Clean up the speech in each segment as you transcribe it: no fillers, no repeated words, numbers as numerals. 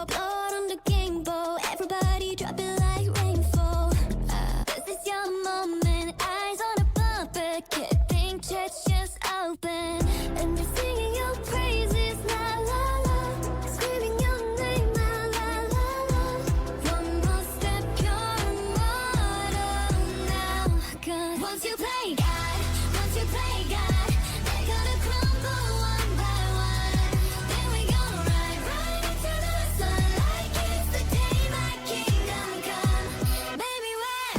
blood on the game bowl. Everybody drop it like rainfall. This is your moment. Eyes on a bumper. Keeping church just open. And they're singing your praises. La la la. Screaming your name. La la la la. One more step, you're immortal now. 'Cause once you play God, once you play God, they're gonna crumble one by one. Then we gonna ride right into the sun like it's the day my kingdom come. Baby, we're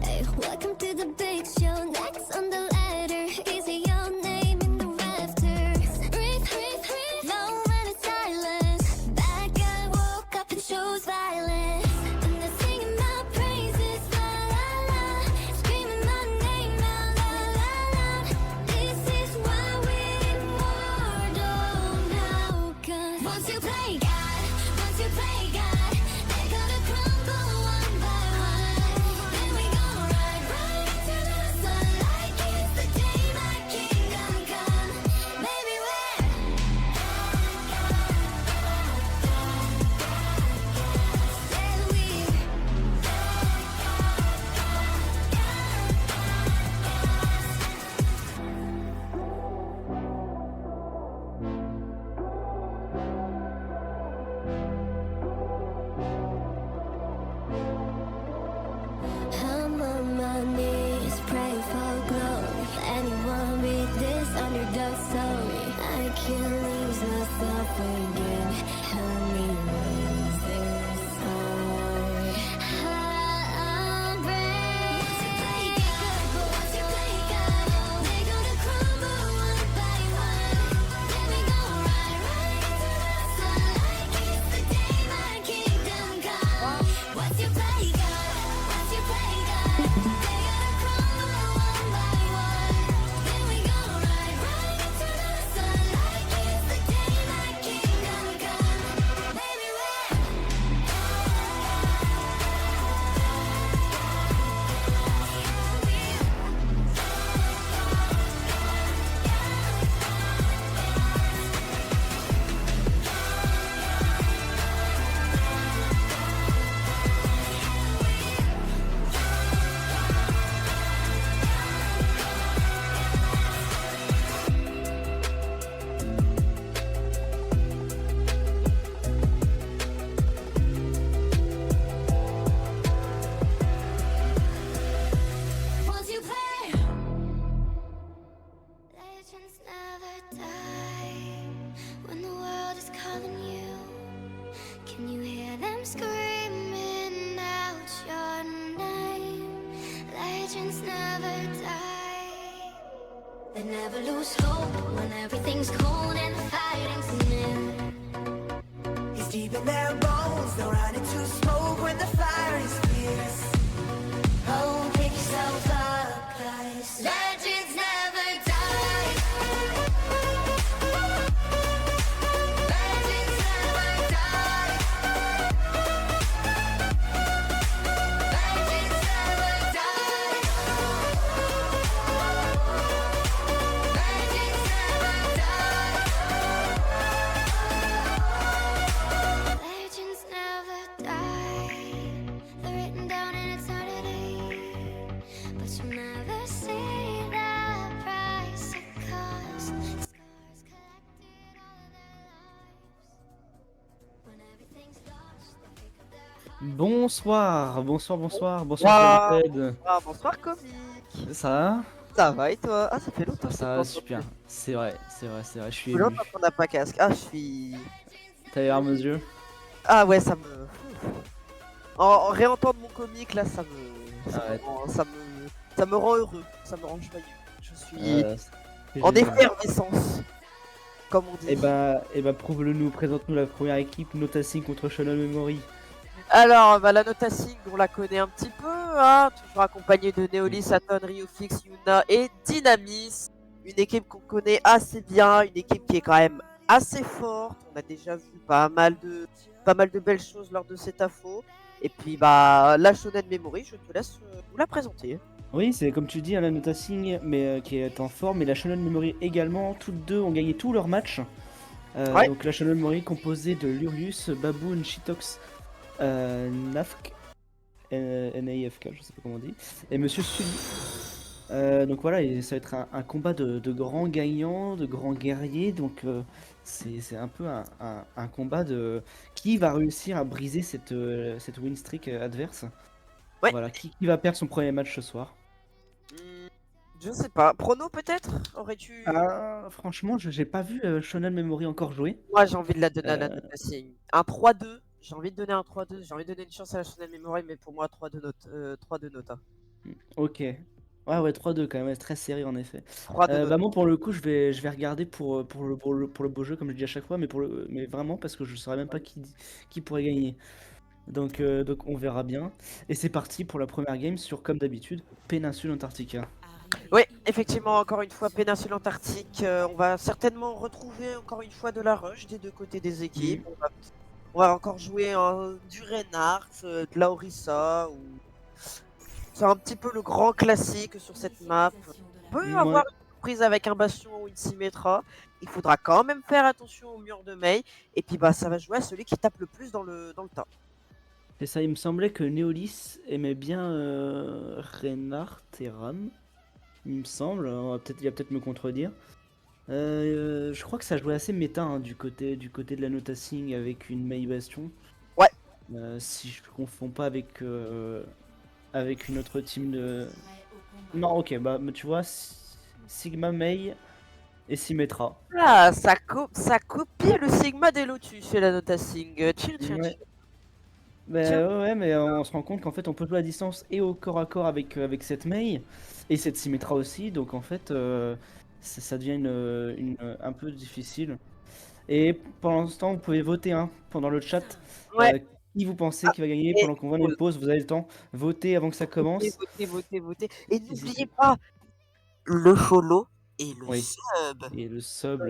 Hey, welcome to the big show. Next on the ladder, is it your name in the rafters? Breathe, breathe, breathe. No man is silent. Bad guy woke up and shows violence. And they're singing my praises, la la la. Screaming my name out, la la la. This is why we're immortal now. 'Cause once you play God, once you play God, they're gonna crumble one by one. Then we gonna ride right into the sun like it's the day my kingdom come. Baby, we're I'm on my knees, pray for glory. Anyone read this underdog story? I can't lose myself again. Help me lose this story. I'm brave. Once you play God, but once you play God, they're gonna crumble one by one. Then we gonna ride right into the sun like it's the day my kingdom come. Once you play God, once you play God, they gotta crumble one by one. Then we gonna ride right into the sun like it's the day my kingdom come. Baby, we're once you play, legends never die. When the world is calling you, can you hear them screaming out your name? Legends never die. They never lose hope when everything's cold and the fighting's near. It's deep in their bones, they'll run into smoke when the fire is fierce. Oh, pick yourself up, guys. Legends never die. Legends never die. Legends never die. Legends never die. Legends never die. They're written down in eternity, but you never see the price it cost. Scars collected all of their lives. When everything's lost, they pick up their heart. Bonsoir, bonsoir, bonsoir, Bonsoir. bonsoir Ted. Ah, bonsoir Comic. Ça va? Ça va et toi? Ah, ça fait longtemps que Ça je va t'ai pas super. entendu. C'est vrai, c'est vrai, c'est vrai, je suis Ça fait ému. longtemps qu'on n'a pas casque. Ah, je suis... T'as les larmes aux yeux? Ah ouais, ça me... En réentendre mon comic là, ça me... Arrête. Ça me rend heureux, ça me rend joyeux. Je suis C'est en génial. effervescence, comme on dit. Et bah prouve-le-nous, présente-nous la première équipe Notasing contre Shonen Memory. Alors, bah, la Notasing, on la connaît un petit peu, hein, toujours accompagnée de Neolis, Saturn, Ryofix, Yuna et Dynamis. Une équipe qu'on connaît assez bien, une équipe qui est quand même assez forte. On a déjà vu pas mal de belles choses lors de cet AFO. Et puis bah la Shonen Memory, je te laisse vous la présenter. Oui, c'est comme tu dis, la Nota Singh, mais qui est en forme, et la Shonen Memory également. Toutes deux ont gagné tous leurs matchs. Ouais. Donc la Shonen Memory composée de Lurius, Baboon, Shitox, Nafk, NAFK, je sais pas comment on dit, et Monsieur Sully. Donc voilà, et ça va être un combat de grands gagnants, de grands guerriers. Donc c'est un peu un combat de qui va réussir à briser cette win streak adverse. Ouais. Voilà, qui va perdre son premier match ce soir. Je sais pas. Prono peut-être? Aurais-tu. Ah, franchement, j'ai pas vu Shonen Memory encore jouer. Moi j'ai envie de la donner à la Euh, Nota Singh. Un 3-2. J'ai envie de donner un 3-2. J'ai envie de donner une chance à la Shonen Memory, mais pour moi 3-2 notes. 3-2 Nota. Ok. Ouais, 3-2 quand même, c'est très serré en effet. 3-2 Nota. Bah moi pour le coup je vais regarder pour le beau jeu comme je dis à chaque fois, mais vraiment parce que je saurais même pas qui pourrait gagner. Donc on verra bien. Et c'est parti pour la première game sur, comme d'habitude, Péninsule Antarctica. Oui, effectivement, encore une fois, péninsule antarctique. On va certainement retrouver encore une fois de la rush des deux côtés des équipes. On va encore jouer du Reinhardt, de la Orisa. C'est un petit peu le grand classique sur cette map. On peut avoir une surprise avec un Bastion ou une Symmetra. Il faudra quand même faire attention au mur de Mei. Et puis bah ça va jouer à celui qui tape le plus dans le tas. C'est ça, il me semblait que Neolis aimait bien Reinhardt et Ram. Il me semble, il va peut-être me contredire. Je crois que ça jouait assez méta hein, du côté de la Nota Singh avec une Mei Bastion. Ouais. Si je ne confonds pas avec une autre team de... Non, ok, bah tu vois, Sigma Mei et Symmetra. Ah, ça copie le Sigma des Lotus chez la Nota Singh. Tiens. Ouais. Ouais, mais on se rend compte qu'en fait on peut jouer à distance et au corps à corps avec cette Mei et cette Symmetra aussi, donc en fait ça devient un peu difficile. Et pendant ce temps, vous pouvez voter hein, pendant le chat Ouais. qui vous pensez qui va gagner et- pendant qu'on va une pause. Vous avez le temps, votez avant que ça commence. Votez. Et n'oubliez pas le follow et le Oui. sub. Et le sub.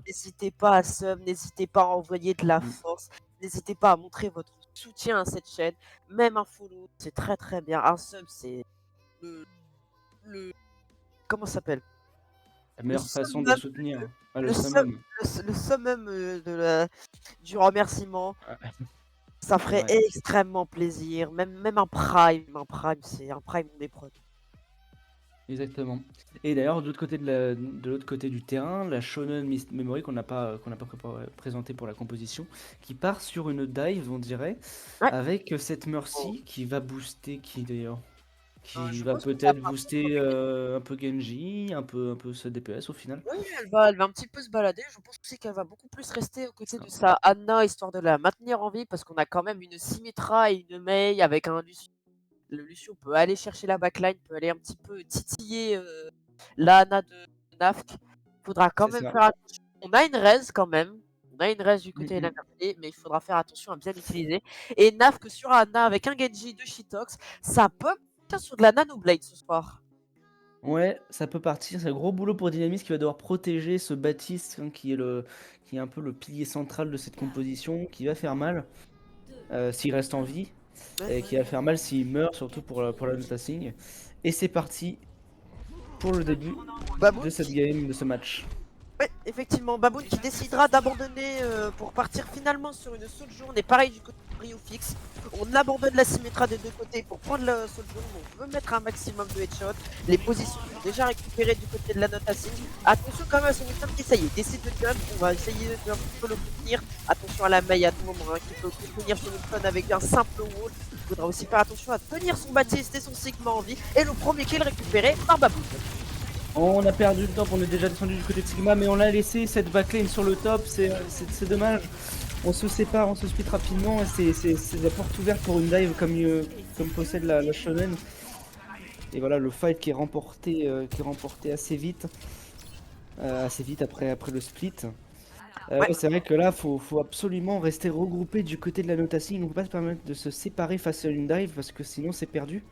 N'hésitez pas à sub, n'hésitez pas à envoyer de la Mm. force, n'hésitez pas à montrer votre soutien à cette chaîne. Même un follow, c'est très très bien. Un sub, c'est le comment ça s'appelle? La meilleure Le façon de summum- soutenir. Ah, le le summum. le summum du remerciement. Ça ferait Ouais. extrêmement plaisir. Même un prime, c'est un prime on est prod. Exactement. Et d'ailleurs, de l'autre côté du terrain, la Shonen Memory qu'on n'a pas présenté pour la composition, qui part sur une dive, on dirait, Ouais. avec cette Mercy qui va booster qui d'ailleurs, qui Je va pense que ça peut-être va booster un peu Genji, un peu ce DPS au final. Oui, elle va un petit peu se balader. Je pense aussi qu'elle va beaucoup plus rester aux côtés de sa Anna, histoire de la maintenir en vie, parce qu'on a quand même une Symmetra et une Mei avec un Lucio. Le Lucio peut aller chercher la backline, peut aller un petit peu titiller la Anna de Nafk. Faudra quand C'est même ça. faire attention. On a une raise quand même. On a une raise du côté de la Mhm. Mercy, mais il faudra faire attention à bien l'utiliser. Et Nafk sur Anna avec un Genji de Shitox, ça peut partir sur de la Nanoblade ce soir. Ouais, ça peut partir. C'est un gros boulot pour Dynamis qui va devoir protéger ce Baptiste hein, qui est un peu le pilier central de cette composition, qui va faire mal s'il reste en vie. Et qui va faire mal s'il meurt, surtout pour la Nota Singh. Et c'est parti pour le début Baboon de cette game, de ce match. Ouais, effectivement, Baboon qui décidera d'abandonner pour partir finalement sur une Sojourn. Et pareil du côté de Rio Fix, on abandonne la Symmetra des deux côtés pour prendre la Sojourn. On veut mettre un maximum de headshots. Les positions sont déjà récupérées du côté de la Nota Singh. Attention quand même à son item qui, ça y est, décide de jump. On va essayer de un petit peu le contenir. Attention à la Mei à tout moment hein, qui peut contenir son item avec un simple wall. Il faudra aussi faire attention à tenir son Baptiste et son Sigma en vie. Et le premier kill récupéré par Baboon. On a perdu le top, on est déjà descendu du côté de Sigma, mais on l'a laissé cette backlane sur le top, c'est dommage. On se sépare, on se split rapidement, et c'est la porte ouverte pour une dive comme possède la Shonen. Et voilà le fight qui est remporté assez vite après le split. Ouais. C'est vrai que là faut absolument rester regroupé du côté de la Nota Singh, on ne peut pas se permettre de se séparer face à une dive parce que sinon c'est perdu.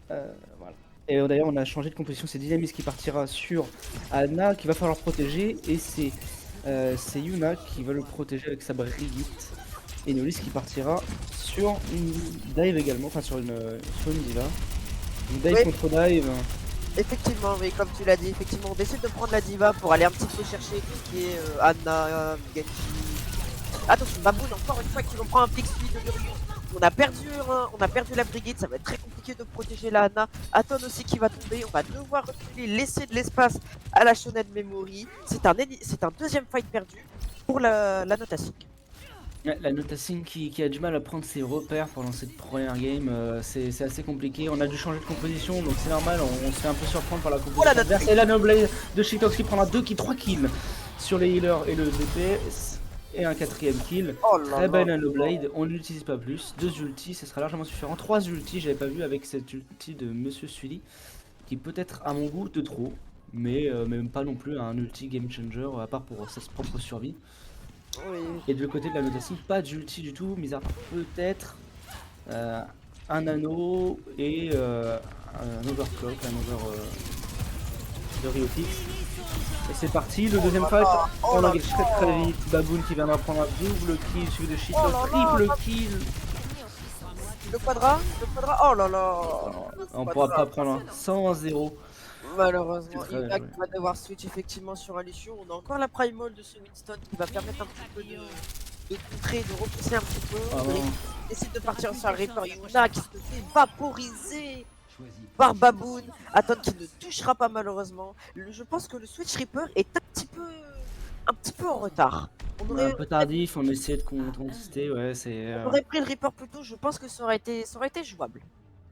Voilà. Et d'ailleurs on a changé de composition, c'est Dynamis qui partira sur Anna qui va falloir protéger et c'est Yuna qui va le protéger avec sa Brigitte. Et Neolis qui partira sur une dive également, enfin sur une diva. Une dive Oui. contre dive. Effectivement, oui, comme tu l'as dit, effectivement, on décide de prendre la diva pour aller un petit peu chercher tout ce qui est Anna, Genji. Attention, Baboon, encore une fois, qui reprend un Pixie de Lurius. On a perdu la Brigitte, ça va être très compliqué de protéger la Anna. Aton aussi qui va tomber, on va devoir reculer, laisser de l'espace à la Shonen Memory. C'est un deuxième fight perdu pour la Notasing. Ouais, la Notasing qui a du mal à prendre ses repères pendant cette première game, c'est assez compliqué. On a dû changer de composition, donc c'est normal, on se fait un peu surprendre par la composition Oh la adverse. Et la Noblade de Shitox qui prendra 3 kills sur les healers et le DPS. Et un 4ème kill. Oh là Très là. belle Nanoblade, on n'utilise pas plus. 2 ultis, ce sera largement suffisant. 3 ultis, j'avais pas vu avec cette ulti de Monsieur Sully, qui peut être à mon goût de trop, mais même pas non plus un ulti game changer, à part pour sa propre survie. Oui. Et de l'autre côté de la Notasing, pas d'ulti du tout, mis à part peut-être un nano et un overclock, un over de Riotix. Et c'est parti, le deuxième fight, on engage très vite, Baboon qui viendra prendre un double kill, suivi de Shito, triple kill. Le quadra, oh là là. On pourra pas prendre un 100-0. Malheureusement, C'est très Impact bien va devoir switch effectivement sur un Lucio. On a encore la primal de ce Winston qui va permettre un petit peu de contrer, de repousser un petit peu. Ah Il non. décide de partir sur un Reaper Yuna qui se fait vaporiser par Baboon. Aton qui ne touchera pas malheureusement. Je pense que le switch Reaper est un petit peu en retard. On aurait, Un peu tardif, on essaie de contester, ouais, c'est... on aurait pris le Reaper plus tôt, je pense que ça aurait été jouable.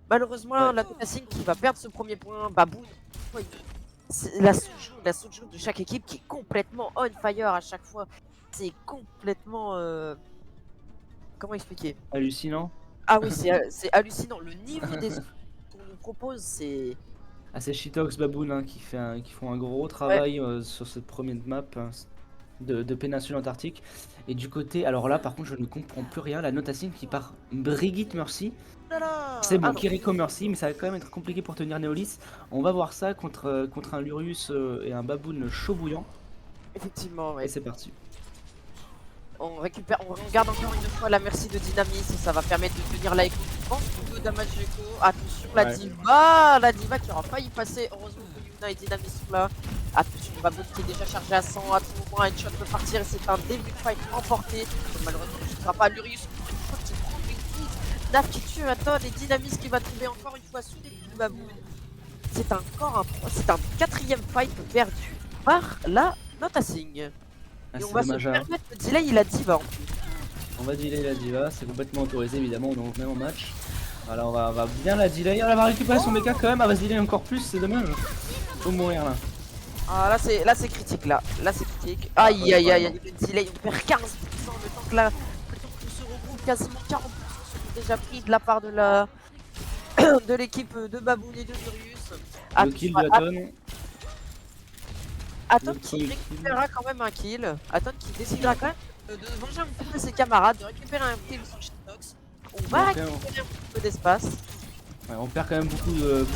Malheureusement, Ouais. la Notasing qui va perdre ce premier point, Baboon. C'est la Sujo de chaque équipe qui est complètement on fire à chaque fois. C'est complètement... Comment expliquer? hallucinant. Ah oui, c'est hallucinant. Le niveau des qu'on nous propose, c'est... Ah, c'est Shitox Baboon hein, qui font un gros travail sur cette première map hein, de péninsule antarctique. Et du côté, alors là par contre je ne comprends plus rien, la Notasing qui part Brigitte Mercy. C'est bon, Ah non. Kiriko Mercy, mais ça va quand même être compliqué pour tenir Neolis. On va voir ça contre un Lurius et un Baboon chaud bouillant. Effectivement, ouais. Et c'est parti. On garde encore une fois la merci de Dynamis, ça va permettre de tenir la écho. Je pense que 2 damage écho. Attention la diva qui aura failli passer. Heureusement que Yuna et Dynamis sont là. Attention, Baboon qui est déjà chargé à 100. À tout moment, un headshot peut partir et c'est un début de fight emporté. Malheureusement, je ne serai pas Lurius. Qui prend une hit. Naf qui tue Aton et Dynamis qui va tomber encore une fois sous les coups de Baboon. C'est un 4ème fight perdu par la Notasing. Ah, Et on c'est va se dommage, hein. permettre de delay il a diva en plus. On va delay la diva, c'est complètement autorisé évidemment, donc même en match. Voilà, on va bien la delay. Elle va récupérer son mecha quand même, elle va se delay encore plus, c'est dommage. Faut mourir là. Ah là c'est critique là c'est critique. Aïe aïe aïe, le delay, on perd 15% le temps que se regroupe quasiment 40% sont déjà pris de la part de la de l'équipe de Baboon et de Lurius. Le kill de Aton. Aton le qui premier récupérera quand même un kill. Aton qui décidera quand même de venger un petit peu ses camarades, de récupérer un kill sur Shitox. On va Ok, récupérer un petit peu d'espace. Ouais, on perd quand même beaucoup de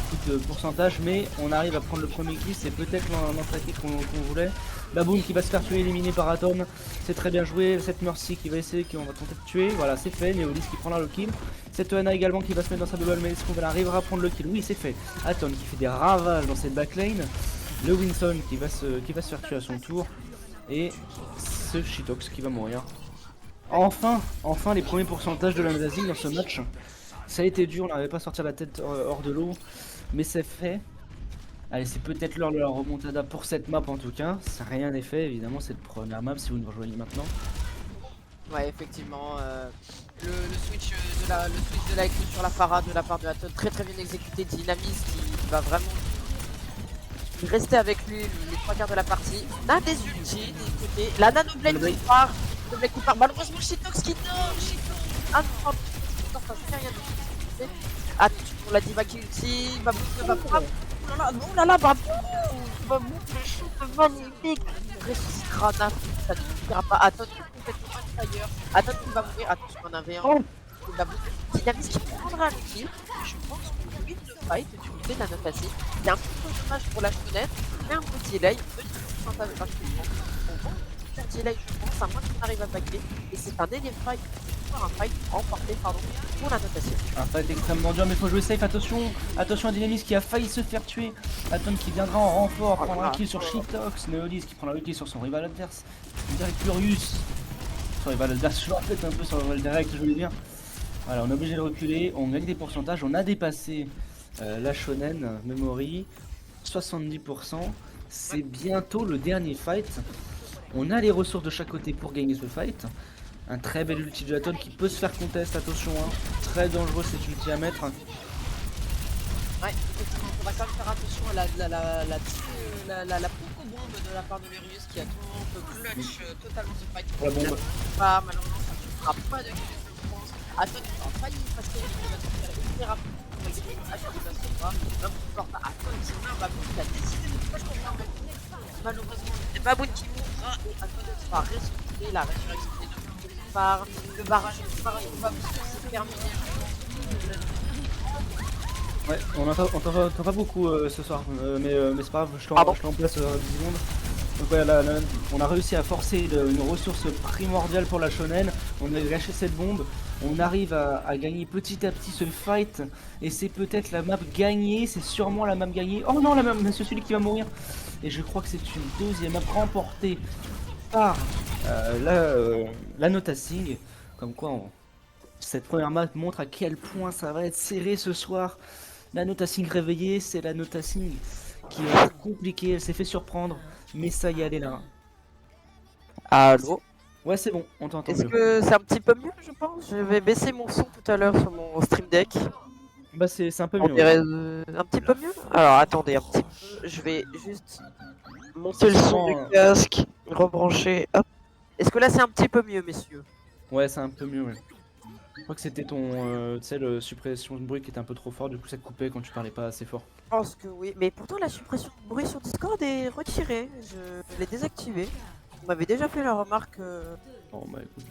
pourcentage, mais on arrive à prendre le premier kill, c'est peut-être l'entrée qu'on voulait. Baboon qui va se faire tuer, éliminé par Aton, c'est très bien joué. Cette Mercy qui va essayer, qu'on va tenter de tuer, voilà c'est fait. Neolis qui prendra le kill. Cette Anna également qui va se mettre dans sa double, mais est-ce qu'on arrivera à prendre le kill? Oui c'est fait. Aton qui fait des ravages dans cette backlane. Le Winston qui va se faire tuer à son tour. Et ce Shitox qui va mourir. Enfin les premiers pourcentages de la Notasing dans ce match. Ça a été dur, on n'arrivait pas à sortir la tête hors de l'eau, mais c'est fait. Allez, c'est peut-être l'heure de la remontada pour cette map en tout cas. Ça, rien n'est fait, évidemment, cette première map si vous nous rejoignez maintenant. Ouais, effectivement, le switch de la équipe sur la Pharah de la part de Aton, très bien exécuté. Dynamis qui va vraiment rester avec lui les 3 quarts de la partie. On a des ultis des côtés. La Nanoblade qui part. Malheureusement, Shitox qui dort. Shitox. Ah non, ça fait rien de tout. Attention pour la diva qui ulti. Baboon ne va pas. Oh là là, Baboon, le shoot magnifique. Ressuscitera Naf. Ça ne suffira pas. Aton complètement inférieur. Aton qui va mourir. Attention, on avait un. Baboon. Dynamis qui prendra le kill. Je pense que lui le fight du côté de la Notasing. Il y a un petit peu dommage pour la fenêtre. Mais un petit delay. Petit pourcentage de participants. On va faire delay, je pense, à moins qu'on arrive à backer. Et c'est un énième fight encore un fight remporté pour la notation. Un fight extrêmement dur, mais faut jouer safe. Attention à Dynamis qui a failli se faire tuer. Atom qui viendra en renfort, prendre un kill sur Shitox. Neolis qui prendra le kill sur son rival adverse. Direct Furious. Son rival adverse, je le répète un peu sur le rival direct, je voulais dire. Voilà, on est obligé de reculer, on gagne des pourcentages, on a dépassé la Shonen Memory, 70%. C'est bientôt le dernier fight. On a les ressources de chaque côté pour gagner ce fight. Un très bel ulti de Atom qui peut se faire contest, attention, hein. Très dangereux cet ulti à mettre. Ouais, effectivement, on va quand même faire attention à la bombe de la part de Lurius qui a tout clutch totalement ce fight. La bombe. Pas malheureusement, ça ne fera pas de kill, je pense. Atom il aura failli parce qu'il va se faire hyper rapide pour essayer de acheter la sauva. Même pour pas Atom, c'est un Baboon qui a décidé de pas comprendre. Malheureusement, c'est Baboon qui mourra et Atom va ressusciter la résurrection des deux par le barrage de Baboon, c'est terminé. Ouais, on entend pas beaucoup ce soir, mais c'est pas grave, je t'en place 10 secondes. Donc ouais, là, on a réussi à forcer une ressource primordiale pour la shonen, on a lâché cette bombe, on arrive à gagner petit à petit ce fight, et c'est peut-être la map gagnée, c'est sûrement la map gagnée. Oh non, la map, c'est celui qui va mourir. Et je crois que c'est une deuxième map remportée par la Notasing, comme quoi cette première map montre à quel point ça va être serré ce soir. La Notasing réveillée, c'est la Notasing qui va être compliquée, elle s'est fait surprendre, mais ça y est, elle est là. Allô? Ouais, c'est bon, on t'entend. Est-ce que c'est un petit peu mieux, je pense? Je vais baisser mon son tout à l'heure sur mon stream deck. Bah, c'est un peu On mieux. dirait un petit peu mieux? Alors attendez un petit peu, je vais juste monter le son du casque, rebrancher, hop. Est-ce que là c'est un petit peu mieux, messieurs? Ouais, c'est un peu mieux, ouais. Je crois que c'était ton, tu sais, le suppression de bruit qui était un peu trop fort, du coup ça te coupait quand tu parlais pas assez fort. Je pense que oui, mais pourtant la suppression de bruit sur Discord est retirée, je l'ai désactivée. On m'avait déjà fait la remarque. Bon bah écoute.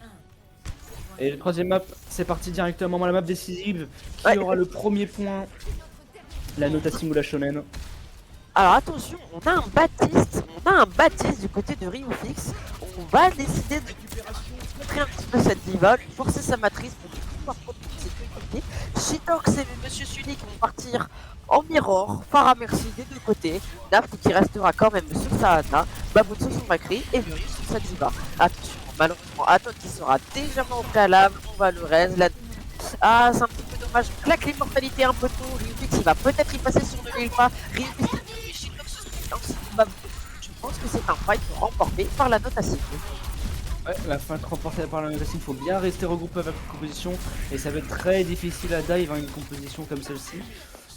Et le troisième map, c'est parti directement dans la map décisive. Qui aura le premier point? La Notasing ou la Shonen? Alors attention, on a un Baptiste du côté de Ryufix. On va décider de contrer un petit peu cette diva, lui forcer sa matrice pour pouvoir protéger ses coéquipiers. Shitox et Monsieur Sully qui vont partir en mirror, Farah Merci des deux côtés, Naft qui restera quand même sur sa Ana, Baboon sur son Macri et Lurius sur sa diva. Attention, malheureusement Aton qui sera déjà au préalable, on va le raise. Ah, c'est un petit peu dommage, on claque l'immortalité un peu tôt, Ryufix il va peut-être y passer sur le Lilpa, Ryufix et Shitox aussi Baboon. Je pense que c'est un fight remporté par la Notasing. Ouais, la fight remportée par la Notasing, il faut bien rester regroupé avec la composition et ça va être très difficile à dive une composition comme celle-ci.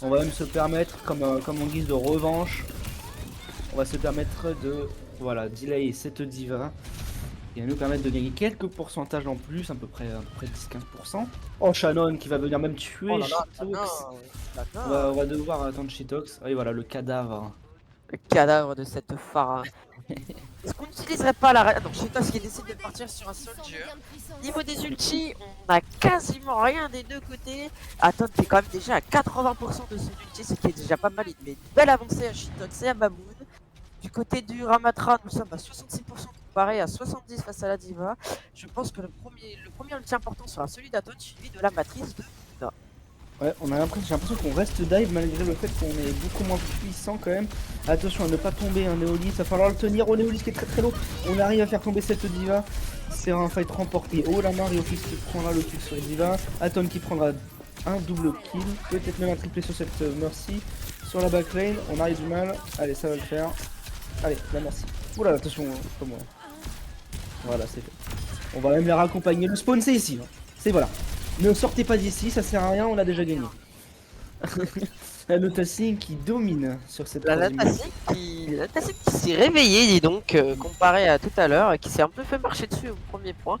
On va même se permettre, comme en guise de revanche, on va se permettre de voilà, delay cette diva et va nous permettre de gagner quelques pourcentages en plus, à peu près 10-15%. Oh, Shannon qui va venir même tuer Shitox. On va devoir attendre Shitox. Et voilà, le cadavre. Le cadavre de cette Farah. Est-ce qu'on n'utiliserait pas la... Non, Shitox qui décide de partir sur un soldier. Niveau des ultis, on a quasiment rien des deux côtés. Aton qui est quand même déjà à 80% de son ulti, ce qui est déjà pas mal. Il met une belle avancée à Shitox et à Baboon. Du côté du Ramatra, nous sommes à 66% comparé à 70% face à la Diva. Je pense que le premier ulti important sera celui d'Aton, suivi de la matrice de Luna. Ouais, j'ai l'impression qu'on reste dive malgré le fait qu'on est beaucoup moins puissant quand même. Attention à ne pas tomber un Néolis, il va falloir le tenir au Néolis qui est très très lourd. On arrive à faire tomber cette diva. C'est un fight remporté. Oh la main, Ryofix qui prendra le kill sur diva. Aton qui prendra un double kill, peut-être même un triplé sur cette Mercy. Sur la backlane, on arrive du mal. Allez, ça va le faire. Allez, la Mercy. Oula, attention, pas moi. Voilà, c'est fait. On va même les raccompagner. Le spawn c'est ici. C'est voilà. Ne sortez pas d'ici, ça sert à rien, on a déjà gagné. La Notasing qui domine sur cette Notasing qui s'est réveillée, dis donc, comparé à tout à l'heure, et qui s'est un peu fait marcher dessus au premier point.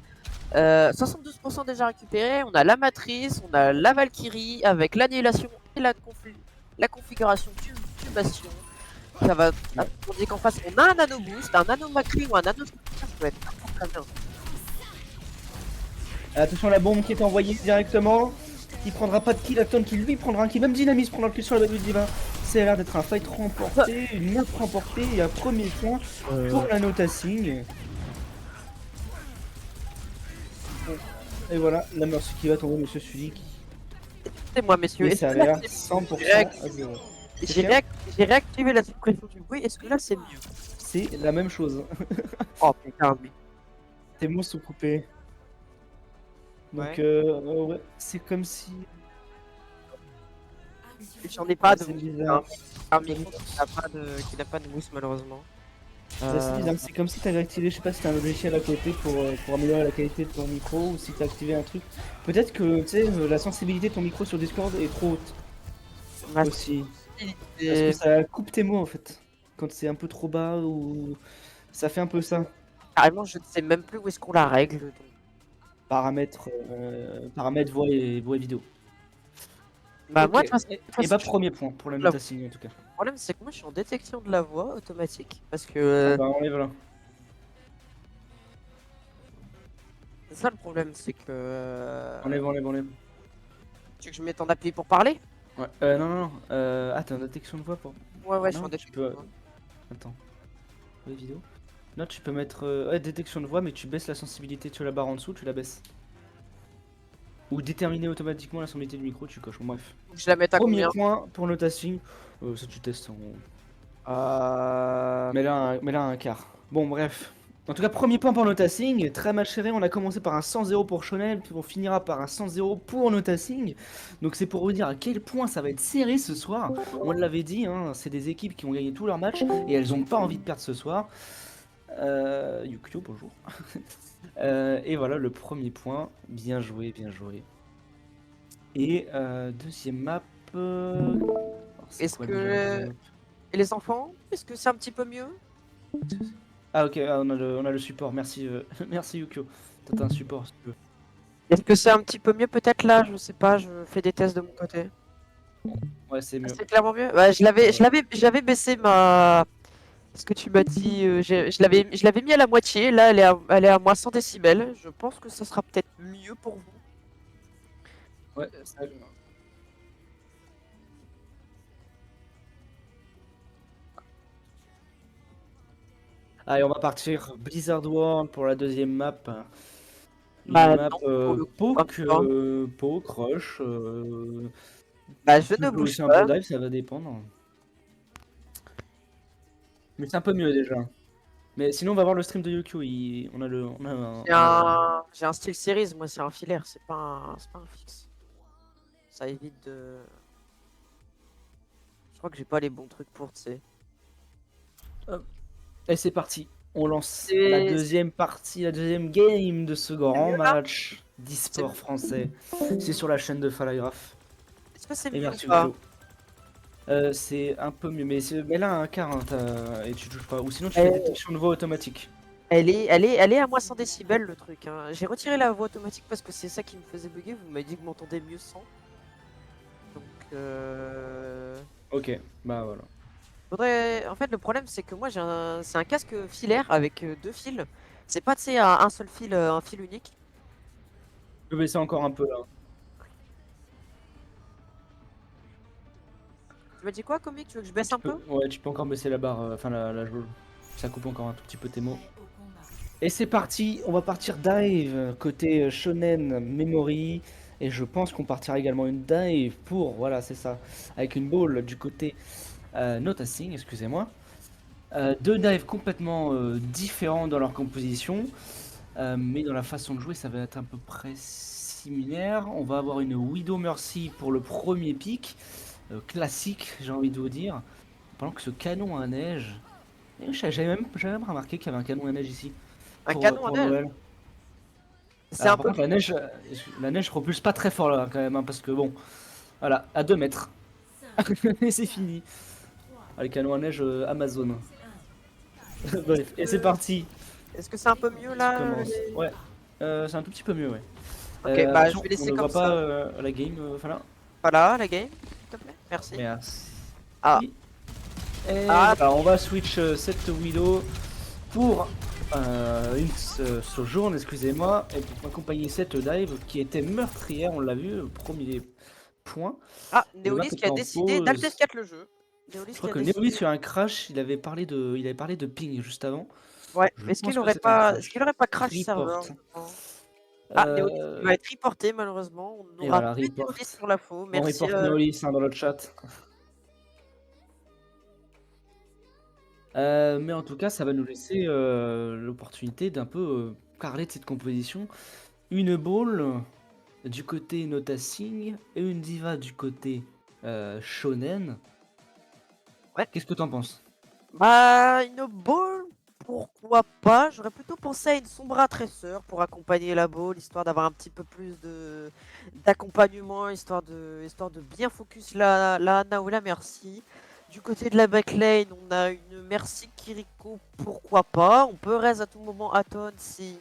72% déjà récupéré, on a la matrice, on a la Valkyrie avec l'annihilation et la configuration du bastion. Ça va, on dit qu'en face on a un nano boost, un nano macri ou un nano, ça peut être très bien. Attention à la bombe qui est envoyée directement. Il prendra pas de kill, Aton qui lui prendra un kill. Même Dynamis prendra le kill sur la Baby Diva. Ça a l'air d'être un fight remporté, une map remportée et un premier point pour la Notasing. Bon. Et voilà, la Mercy qui va tomber, monsieur Sully. C'est moi, messieurs. Et Est-ce ça a que là, l'air c'est 100% Réac- à 0. J'ai j'ai réactivé la suppression du bruit. Est-ce que là, c'est mieux? C'est la même chose. Oh putain, mais. Tes mots sont coupés. Donc, Ouais. ouais, c'est comme si. J'en ai pas Ouais, de c'est mousse. bizarre. Un micro qui n'a pas de mousse, malheureusement. C'est assez bizarre. C'est comme si t'avais activé, je sais pas si t'as un logiciel à côté pour améliorer la qualité de ton micro ou si t'as activé un truc. Peut-être que tu sais, la sensibilité de ton micro sur Discord est trop haute Ma aussi. Parce que sensibilité- ça coupe tes mots en fait. Quand c'est un peu trop bas ou. Ça fait un peu ça. Carrément, je ne sais même plus où est-ce qu'on la règle. Donc. Paramètres voix et vidéo. Bah, Ok. moi, de toute Et façon, bah, je- premier point pour la la- notation en tout cas. le problème, c'est que moi, je suis en détection de la voix automatique. Parce que Ah bah, enlève là. c'est ça le problème, c'est que. Enlève. Tu veux que je mette en appli pour parler? Ouais. Non. Ah, t'as une détection de voix pour. Ouais, je suis Non, en tu détection. peux- de voix. Attends. Oui, vidéo. Non, tu peux mettre ouais, détection de voix, mais tu baisses la sensibilité. Tu as la barre en dessous, tu la baisses. Ou déterminer automatiquement la sensibilité du micro, tu coches. Bon, bref. Faut que je la mette à Premier combien? point pour notation. Ça, tu testes en. Euh... Mais là, un quart. Bon, bref. En tout cas, premier point pour Notasing. Très mal serré. On a commencé par un 100-0 pour Shonen, puis on finira par un 100-0 pour Notasing. Donc, c'est pour vous dire à quel point ça va être serré ce soir. On l'avait dit, hein, c'est des équipes qui ont gagné tous leurs matchs et elles n'ont pas envie de perdre ce soir. Yukio, bonjour. Et voilà le premier point. Bien joué, bien joué. Et deuxième map. Alors, c'est Est-ce quoi que- déjà Et les enfants? Est-ce que c'est un petit peu mieux? Ah ok, on a le support, merci, merci Yukio. T'as un support si tu veux. Est-ce que c'est un petit peu mieux peut-être là? Je sais pas, je fais des tests de mon côté. Ouais, c'est mieux. C'est clairement mieux. Ouais, j'avais baissé ma. Ce que tu m'as dit, je l'avais mis à la moitié. Là, elle est à moins 100 décibels. Je pense que ça sera peut-être mieux pour vous. Ouais, Allez, on va partir Blizzard World pour la deuxième map. Une Bah, map non, pour le coup, poke, rush. Bah, je Tu ne peux bouge aussi un pas. peu dive, ça va dépendre. Mais c'est un peu mieux déjà. Mais sinon, on va voir le stream de Yukio. On a le, on a J'ai un style series, moi, c'est un filaire, c'est pas un fixe. Ça évite de. Je crois que j'ai pas les bons trucs pour, tu sais. Et c'est parti. On lance C'est- la deuxième partie, la deuxième game de ce grand mieux, là match d'e-sport C'est- français. C'est sur la chaîne de Falagraph. Est-ce que c'est Et mieux merci ou pas? Yukio. C'est un peu mieux, mais là un quart hein, et tu touches pas. Ou sinon tu fais détection de voix automatique. Elle est à moins 100 décibels le truc. Hein. J'ai retiré la voix automatique parce que c'est ça qui me faisait bugger. Vous m'avez dit que vous m'entendez mieux sans. Donc, Ok, bah voilà. faudrait. En fait, le problème c'est que moi c'est un casque filaire avec deux fils. C'est pas, tu sais, un seul fil, un fil unique. Je peux baisser encore un peu là. Tu m'as dit quoi, comique? Tu veux que je baisse un peu? Ouais, tu peux encore baisser la barre, enfin la jauge. Ça coupe encore un tout petit peu tes mots. Et c'est parti, on va partir dive côté Shonen Memory. Et je pense qu'on partira également une dive pour, voilà, c'est ça, avec une ball du côté Notasing, excusez-moi. Deux dives complètement différents dans leur composition, mais dans la façon de jouer, ça va être à peu près similaire. On va avoir une Widow Mercy pour le premier pic, classique, j'ai envie de vous dire. Pendant que ce canon à neige, j'avais même remarqué qu'il y avait un canon à neige ici. Un pour- canon à pour neige. Noël. C'est Alors, un par peu. contre, la neige propulse pas très fort là quand même, hein, parce que bon, voilà, à 2 mètres. Et c'est fini. Ah, les canons à neige Amazon. Bref, et c'est parti. Est-ce que c'est un peu mieux Ça là? commence. Ouais, c'est un tout petit peu mieux, ouais. Ok, bah je attention, vais laisser on ne comme voit ça. pas la game, voilà. Voilà, la game, s'il te plaît. Merci. Merci. Ah. Et Ah. voilà, on va switch cette Widow pour une sojourn, excusez-moi, et pour accompagner cette dive qui était meurtrière, on l'a vu, au premier point. Ah, Le Néolis map qui a est en décidé pause. d'altescat le jeu. Néolis Je crois qui que a Néolis décidé. sur un crash, il avait parlé de ping juste avant. Ouais, Je est-ce pense qu'il que aurait c'est un pas, crash. est-ce qu'il aurait pas crash Report. serveur? Je pense. Ah, Néolis qui Euh, va être reporté malheureusement. On et n'aura voilà, plus report. Néolis sur la faux. On Merci. report Neolis hein, dans le chat. Mais en tout cas, ça va nous laisser l'opportunité d'un peu parler de cette composition. Une ball du côté Notasing et une diva du côté shonen. Ouais. Qu'est-ce que t'en penses? Bah, une ball, pourquoi pas? J'aurais plutôt pensé à une Sombra Tresseur pour accompagner la ball, histoire d'avoir un petit peu plus de d'accompagnement, histoire de bien focus la Ana ou la Mercy. Du côté de la backlane, on a une Mercy Kiriko, pourquoi pas? On peut raise à tout moment Aton si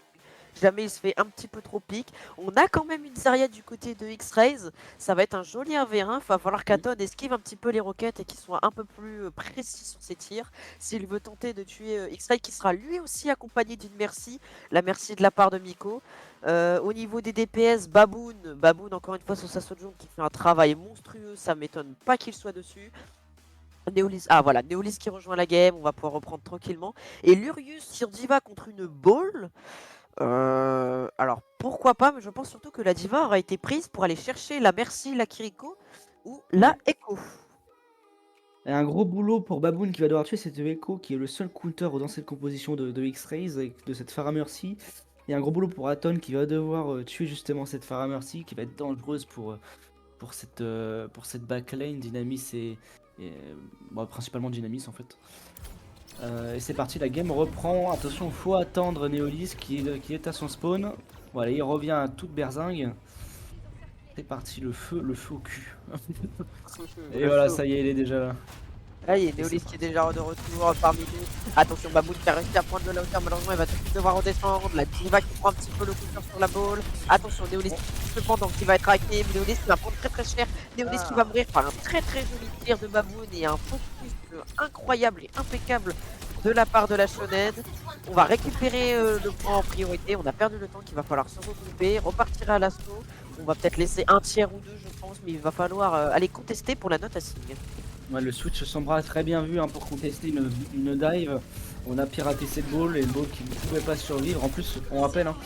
jamais il se fait un petit peu trop pique. On a quand même une Zarya du côté de X-Rays. Ça va être un joli 1v1. Il va falloir qu'Aton esquive un petit peu les roquettes et qu'il soit un peu plus précis sur ses tirs. S'il veut tenter de tuer X-Ray, qui sera lui aussi accompagné d'une Mercy. La Mercy de la part de Miko. Au niveau des DPS, Baboon encore une fois sur sa Sojourn qui fait un travail monstrueux. Ça m'étonne pas qu'il soit dessus. Néolis, ah voilà, Néolis qui rejoint la game, on va pouvoir reprendre tranquillement. Et Lurius sur Diva contre une Ball. Alors pourquoi pas, mais je pense surtout que la Diva aura été prise pour aller chercher la Mercy, la Kiriko ou la Ouais. Echo. Et un gros boulot pour Baboon qui va devoir tuer cette Echo qui est le seul counter dans cette composition de X-Rays avec de cette Pharah Mercy. Et un gros boulot pour Aton qui va devoir tuer justement cette Pharah Mercy qui va être dangereuse pour cette backline Dynamis bon, principalement Dynamis en fait. Et c'est parti, la game reprend. Attention, faut attendre Neolis qui est à son spawn. Voilà, il revient à toute berzingue. C'est parti, le feu au cul. Et Le voilà, feu. ça y est, il est déjà là. Là, il y a Et Néolis c'est qui est déjà de retour parmi nous. Attention, Baboon qui a réussi à prendre de la hauteur. Malheureusement, il va tout de suite devoir redescendre. La Diva qui prend un petit peu le coup sur la ball. Attention, Néolis cependant qui va être hacké. Néolis qui va prendre très très cher. Néolis qui va mourir par un très très joli tir de Baboon et un focus incroyable et impeccable de la part de la Shonen. On va récupérer le point en priorité. On a perdu le temps qu'il va falloir se regrouper, repartir à l'assaut. On va peut-être laisser un tiers ou deux, je pense, mais il va falloir aller contester pour la note à signe. Ouais, le switch Sombra très bien vu hein, pour contester une dive. On a piraté cette ball et le ball qui ne pouvait pas survivre. En plus, on rappelle, hein,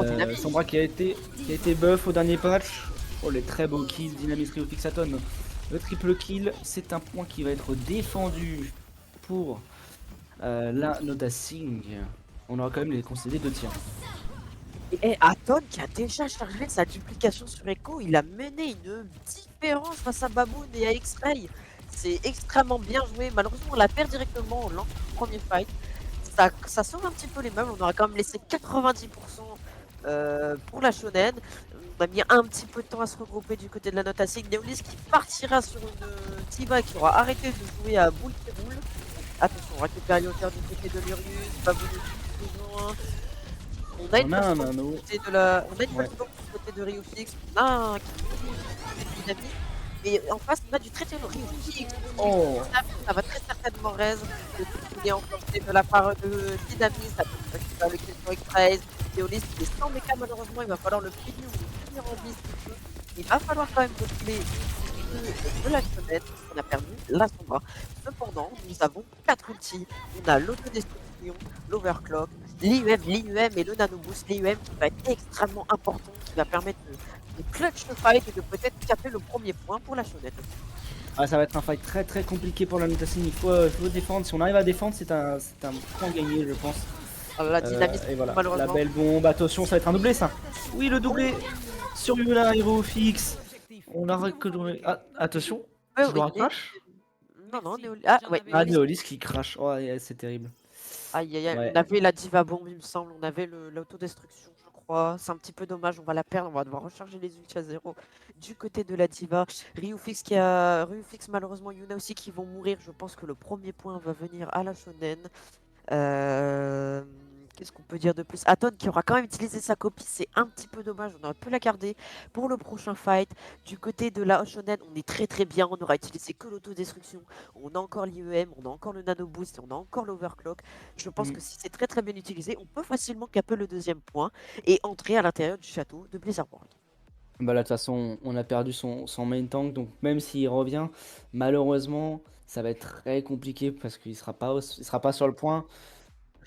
Dynamique. Sombra qui a été buff au dernier patch. Oh, les très beaux kills, Dynamis Rio Fixaton. Le triple kill, c'est un point qui va être défendu pour la Nota Singh. On aura quand même les concédés 2 tirs. Et Aton qui a déjà chargé sa duplication sur Echo, il a mené une différence face à Baboon et à X-Ray. C'est extrêmement bien joué. Malheureusement, on la perd directement au lance du premier fight. Ça sauve un petit peu les meubles. On aura quand même laissé 90% pour la Shonen. On a mis un petit peu de temps à se regrouper du côté de la note à Sig. Neolis qui partira sur une Diva qui aura arrêté de jouer à boule qui roule. Attention, on récupère les hauteurs du côté de Lurius. Baboon est besoin. On a une On a un First nano. du côté de la... On a une Ouais. First du côté de Rio Fix. On a un dynamique. Et en face, on a du traité de Rio Fix. Oh, Ça va très certainement raise. Il est enclenché de la part de Dynamis. Ça peut récupérer le kill sur X-Rays. Léolis, il est sans méca malheureusement. Il va falloir le finir ou le finir en vie. Il va falloir quand même reculer de la fenêtre. On a perdu la sombra. Cependant, nous avons 4 ultis. On a l'autodestruction, l'overclock, l'IUM et le nanoboost. L'IUM qui va être extrêmement important, qui va permettre de clutch le fight et de peut-être taper le premier point pour la chaunette. ah, ça va être un fight très très compliqué pour la Nota Singh. Il faut défendre. Si on arrive à défendre, c'est un point gagné, je pense. La dynamique, Et voilà, la malheureusement. belle bombe. Attention, ça va être un doublé ça. Oui, le doublé sur Yuna Hero Fix. On a que ah, attention, Ouais, je le oui, crash. Non, non, Ah, ouais. Ah, Neolis qui crash. Oh, yeah, c'est terrible. Aïe, aïe, aïe. Ouais. On avait la diva bombe, il me semble. On avait l'autodestruction, je crois. C'est un petit peu dommage. On va la perdre. On va devoir recharger les ultis à 0 du côté de la diva. Ryufix malheureusement, Yuna aussi qui vont mourir. Je pense que le premier point va venir à la shonen. Qu'est-ce qu'on peut dire de plus? Aton qui aura quand même utilisé sa copie, c'est un petit peu dommage, on aurait pu la garder pour le prochain fight. Du côté de la shonen, on est très très bien, on aura utilisé que l'autodestruction, on a encore l'IEM, on a encore le nano boost, on a encore l'overclock. Je pense que si c'est très très bien utilisé, on peut facilement caper le deuxième point et entrer à l'intérieur du château de Blizzard World. Bah là, de toute façon, on a perdu son main tank, donc même s'il revient, malheureusement, ça va être très compliqué parce qu'il sera pas sur le point.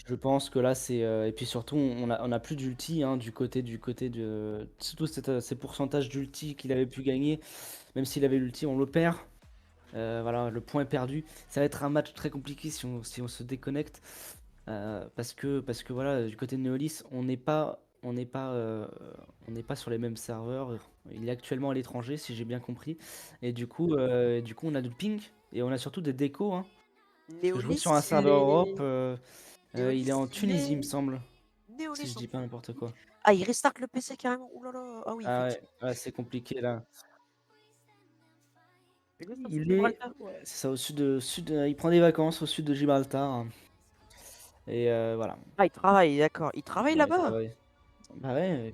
Je pense que là, c'est et puis surtout, on a plus d'ulti, hein, du côté de surtout ces pourcentages d'ulti qu'il avait pu gagner, même s'il avait l'ulti, on le perd. Voilà, le point est perdu. Ça va être un match très compliqué si on se déconnecte, parce que voilà, du côté de Neolis, on n'est pas sur les mêmes serveurs. Il est actuellement à l'étranger, si j'ai bien compris et du coup, on a du ping et on a surtout des décos, hein. Parce que je vois Néolis, sur un il serveur Europe, est. il est Néolis, en il Tunisie, il me est. semble, si Néolis je en dis pas n'importe Tunisie. quoi. Ah, il restart le PC carrément. Ouh là là. Ah oui, Ah ouais, effectivement. ouais, c'est compliqué là. Il est sur Il est Gibraltar. ouais, c'est ça, au sud, il prend des vacances au sud de Gibraltar et voilà. Ah, il travaille, d'accord. Il travaille Ouais, il là-bas. travaille. Bah ouais,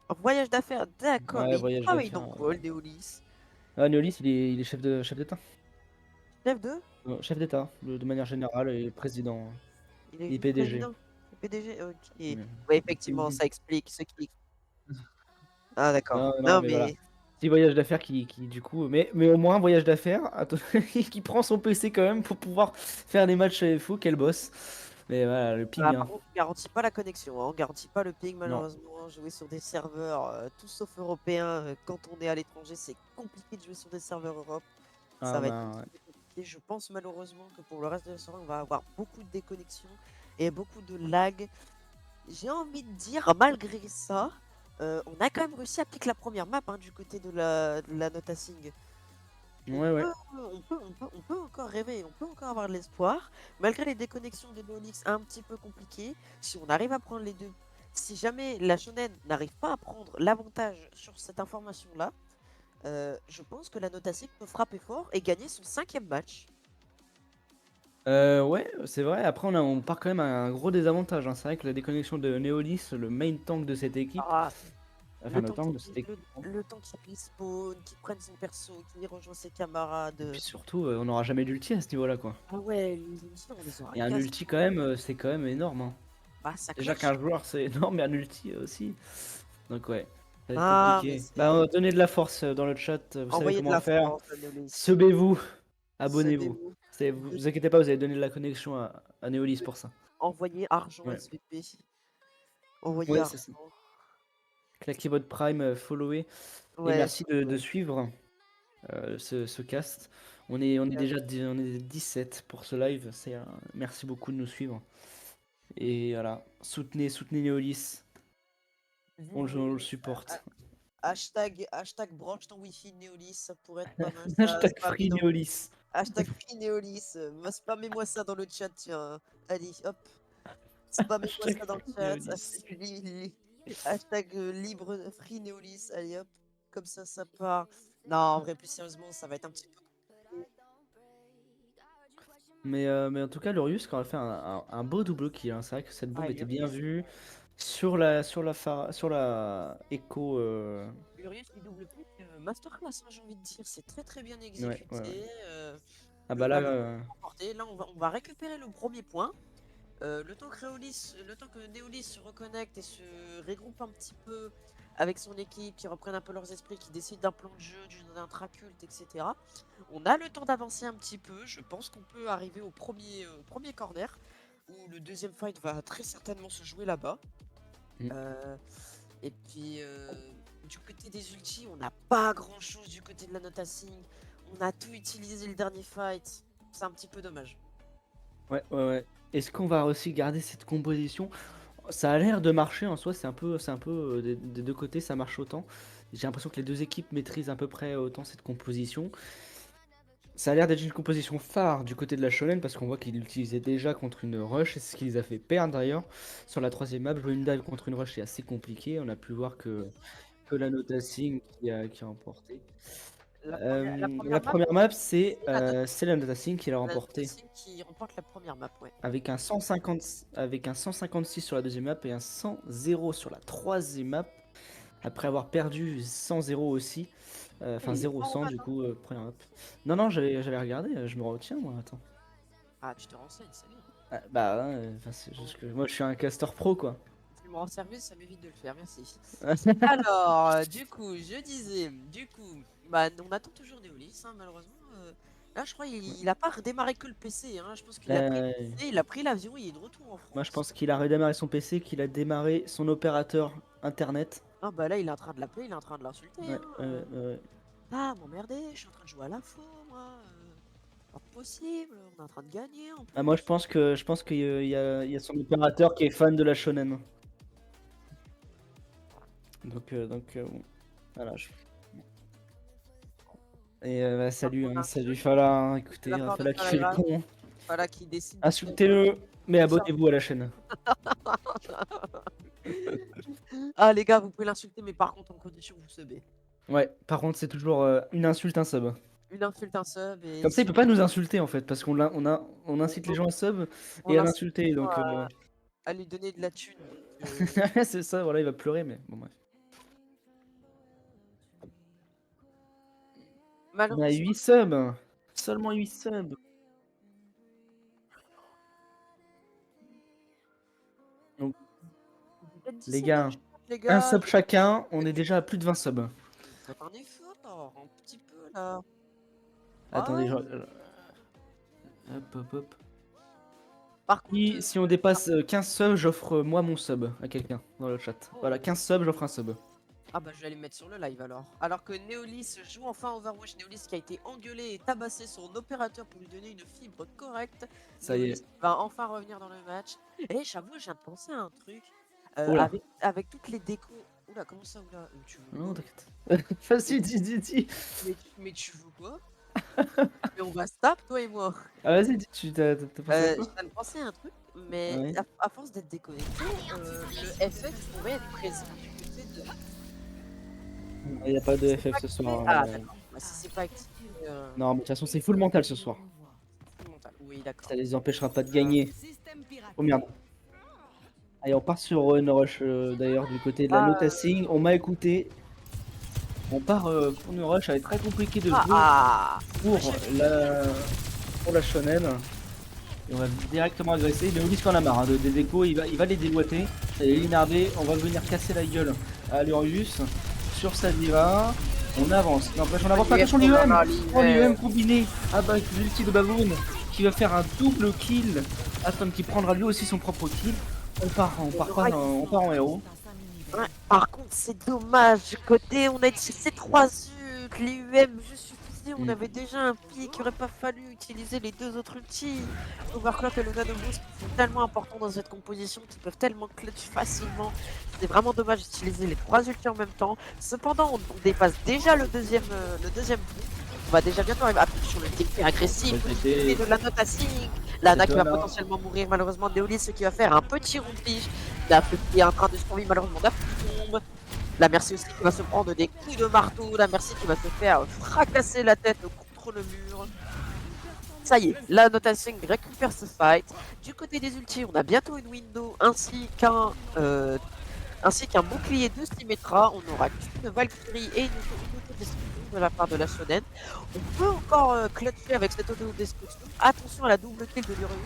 En voyage d'affaires, d'accord. ouais, Mais il voyage travaille d'affaires. dans quoi, le Néolis? Ah, Neolis, il est chef d'État. Chef de? Chef d'État, de manière générale, et président. Il est Il est PDG. vice-président? PDG? Ok. Ouais. Oui, effectivement, ça explique ce qui. Ah, d'accord. Non, non, Non, mais voilà. mais. Petit voyage d'affaires qui du coup, mais au moins voyage d'affaires, qui prend son PC quand même pour pouvoir faire des matchs AFO, quel boss. Mais voilà, le ping, Ah, hein. par contre, on garantit pas la connexion, hein. On garantit pas le ping, Non. malheureusement. Jouer sur des serveurs, tout sauf européens, quand on est à l'étranger, c'est compliqué de jouer sur des serveurs Europe. Ça Ah va être un ben, petit ouais. peu compliqué. Je pense malheureusement que pour le reste de la soirée, on va avoir beaucoup de déconnexions et beaucoup de lag. J'ai envie de dire, malgré ça, on a quand même réussi à piquer la première map, hein, du côté de la Nota Sing. On Ouais, ouais. peut, on peut encore rêver, on peut encore avoir de l'espoir, malgré les déconnexions de Neolix un petit peu compliquées. Si on arrive à prendre les deux, si jamais la Shonen n'arrive pas à prendre l'avantage sur cette information-là, je pense que la Nota Sing peut frapper fort et gagner son 5e match. Ouais, c'est vrai. Après, on part quand même à un gros désavantage, hein. C'est vrai que la déconnexion de Neolis, le main tank de cette équipe, Ah, enfin le le temps tank de cette qu'il équipe, hein. le temps qu'il respawn, qu'il prenne son perso, qu'il rejoint ses Et puis camarades. surtout, on n'aura jamais d'ulti à ce niveau-là, quoi. Ah ouais, les émissions, on les aura Et un cassées. ulti quand même, c'est quand même énorme, hein. Ah, ça Déjà clash. qu'un joueur c'est énorme, mais un ulti aussi. Donc ouais, ça va être Ah, mais compliqué. Bah, c'est. donnez de la force dans le chat, vous savez Envoyer de comment la faire. force à Neolis. Subez-vous, abonnez-vous. Subez-vous. Vous inquiétez pas, vous allez donner de la connexion à Neolis pour ça. Envoyer argent Ouais, SVP. Envoyer ouais, c'est ça. argent. Claquez votre prime, followez et Ouais, merci de suivre ce cast. On est déjà on est 17 pour ce live. Merci beaucoup de nous suivre. Et voilà, soutenez Neolis. On le supporte. Hashtag branche ton wifi Neolis, ça pourrait être pas mal ça. Hashtag Spammer free dans. Neolis. Hashtag free Neolis. Spammez-moi ça dans le chat, tiens. Allez, hop. Spammez-moi Hashtag ça dans le free chat. Neolis. Hashtag libre free Neolis. Allez, hop. Comme ça part. Non, en vrai, plus sérieusement, ça va être un petit peu. Mais en tout cas, Lorius, quand on a fait un beau double kill, hein. C'est vrai que cette bombe Ah, était bien vue sur la Echo. Furious qui double pick, masterclass, hein, j'ai envie de dire. C'est très très bien Ouais, ouais, ouais. exécuté. Ah Le bah là, ballon est emporté. Là, on va récupérer le premier point. Le temps que Neolis se reconnecte et se regroupe un petit peu avec son équipe, qui reprennent un peu leurs esprits, qui décident d'un plan de jeu, d'un traculte, etc. On a le temps d'avancer un petit peu. Je pense qu'on peut arriver au premier corner, où le deuxième fight va très certainement se jouer là-bas. Mm. Et puis, du côté des ultis, on n'a pas grand-chose du côté de la Nota Sing. On a tout utilisé le dernier fight. C'est un petit peu dommage. ouais, ouais, ouais. Est-ce qu'on va aussi garder cette composition? Ça a l'air de marcher en soi, c'est un peu des deux côtés, ça marche autant. J'ai l'impression que les deux équipes maîtrisent à peu près autant cette composition. Ça a l'air d'être une composition phare du côté de la Shonen parce qu'on voit qu'il l'utilisait déjà contre une rush, et c'est ce qui les a fait perdre d'ailleurs. Sur la troisième map, jouer une dive contre une rush c'est assez compliqué. On a pu voir que la Nota Sing qui a emporté. La La première map, première map, c'est c'est la Nota la Nota Sing qui l'a la Nota remporté. Sing qui remporte la première map, ouais. Avec un 156 sur la deuxième map et un 100-0 sur la troisième map. Après avoir perdu 100-0 aussi. Enfin Il est fort au 0-100 mat, du hein. coup, première map. Non, non, j'avais regardé, je me retiens moi, attends. Ah, tu te renseignes, c'est bien. Ah, bah ouais, enfin, c'est juste que moi je suis un caster pro quoi. Tu me rends service, ça m'évite de le faire, merci. Alors, du coup, je disais, bah, on attend toujours Neolis, hein, malheureusement. Là, je crois il a pas redémarré que le PC. Hein. Je pense qu'il a pris le Euh, PC, il a pris l'avion, il est de retour en Moi, je France. pense qu'il a redémarré son PC, qu'il a démarré son opérateur internet. Ah bah là, il est en train de l'appeler, il est en train de l'insulter. Ouais, Hein. ouais. Ah, m'emmerder, je suis en train de jouer à l'info, moi. Pas possible, on est en train de gagner en Ah, moi, plus. je pense qu'il y a son opérateur qui est fan de la shonen. Bon, voilà. Et bah, salut, hein, salut Fala. Hein, De écoutez, la part de Fala qui fait le Falagra, con. voilà qui décide. Insultez-le, mais abonnez-vous à la chaîne. Ah les gars, vous pouvez l'insulter, mais par contre en condition que vous subez. Ouais, par contre, c'est toujours une insulte, un sub. Une insulte, un sub, et Comme ça, il si peut pas nous insulter en fait, parce on incite les gens à sub on et à l'incite l'insulter. Donc, à lui donner de la thune. c'est ça, voilà, il va pleurer, mais bon, bref. On a Malheureusement, 8 subs, seulement 8 subs. Donc, peut-être les 17 gars, je pense, les un gars. sub chacun, on est déjà à plus de 20 subs. Faites un effort, un petit peu là. Attendez, Ouais. hop. Par contre, Si on dépasse 15 subs, j'offre moi mon sub à quelqu'un dans le chat. Oh. Voilà, 15 subs, j'offre un sub. ah bah je vais aller mettre sur le live alors. Alors que Neolis joue enfin Overwatch, Neolis qui a été engueulé et tabassé son opérateur pour lui donner une fibre correcte. Ça y est. Neolis va enfin revenir dans le match. Et j'avoue, je viens de penser à un truc. Oula. Avec toutes les décos. Oula, comment ça, oula tu veux Non, quoi t'inquiète. Vas-y, dis. mais tu veux quoi mais on va se taper, toi et moi. Ah, vas-y, dis, t'as pensé à Je quoi? viens de penser à un truc, mais Ouais. à force d'être déconnecté, le FX pourrait être présent du côté de. Il n'y a pas de C'est FF pas ce activé. soir. Ah d'accord. Bah, si c'est pas activé. Non, mais de toute façon, c'est full mental ce soir. full mental. Oui, d'accord. Ça les empêchera pas de gagner. Oh merde. Allez, on part sur Run Rush d'ailleurs du côté de la Notassing. On m'a écouté. On part pour une rush, ça va être très compliqué de jouer pour la shonen. Et on va directement agresser. Mais Ulysse qu'on a marre des échos, il va les déboîter. Et Linardé, on va venir casser la gueule à Lurius sur sa diva. On avance. N'empêche, on avance pas. Attention l'UM. Oh l'UM combiné avec l'ulti de Baboon qui va faire un double kill. Aston qui prendra lui aussi son propre kill. On part en héros. Ouais, par contre, c'est dommage. Côté, on a utilisé 3 ults, les UM juste suffisait. On avait déjà un pic. Il aurait pas fallu utiliser les deux autres ultis. Overclock et le Nano Boost qui sont tellement importants dans cette composition, qui peuvent tellement clutch facilement. C'est vraiment dommage d'utiliser les 3 ultis en même temps. Cependant, on dépasse déjà le deuxième point. On va déjà bientôt arriver sur le TP agressif et de la note à 5. Lana qui va potentiellement mourir, malheureusement Neolis, ce qui va faire un petit rompige. Dafle qui est en train de survivre, malheureusement Dafle qui tombe. La Mercy aussi qui va se prendre des coups de marteau. La Mercy qui va se faire fracasser la tête contre le mur. Ça y est, la Nota 5 récupère ce fight. Du côté des ultis, on a bientôt une window ainsi qu'un bouclier de Symmetra. On aura une Valkyrie et une auto-destruction de la part de la Shonen. On peut encore clutcher avec cette auto-destruction. Attention à la double kill de Lurius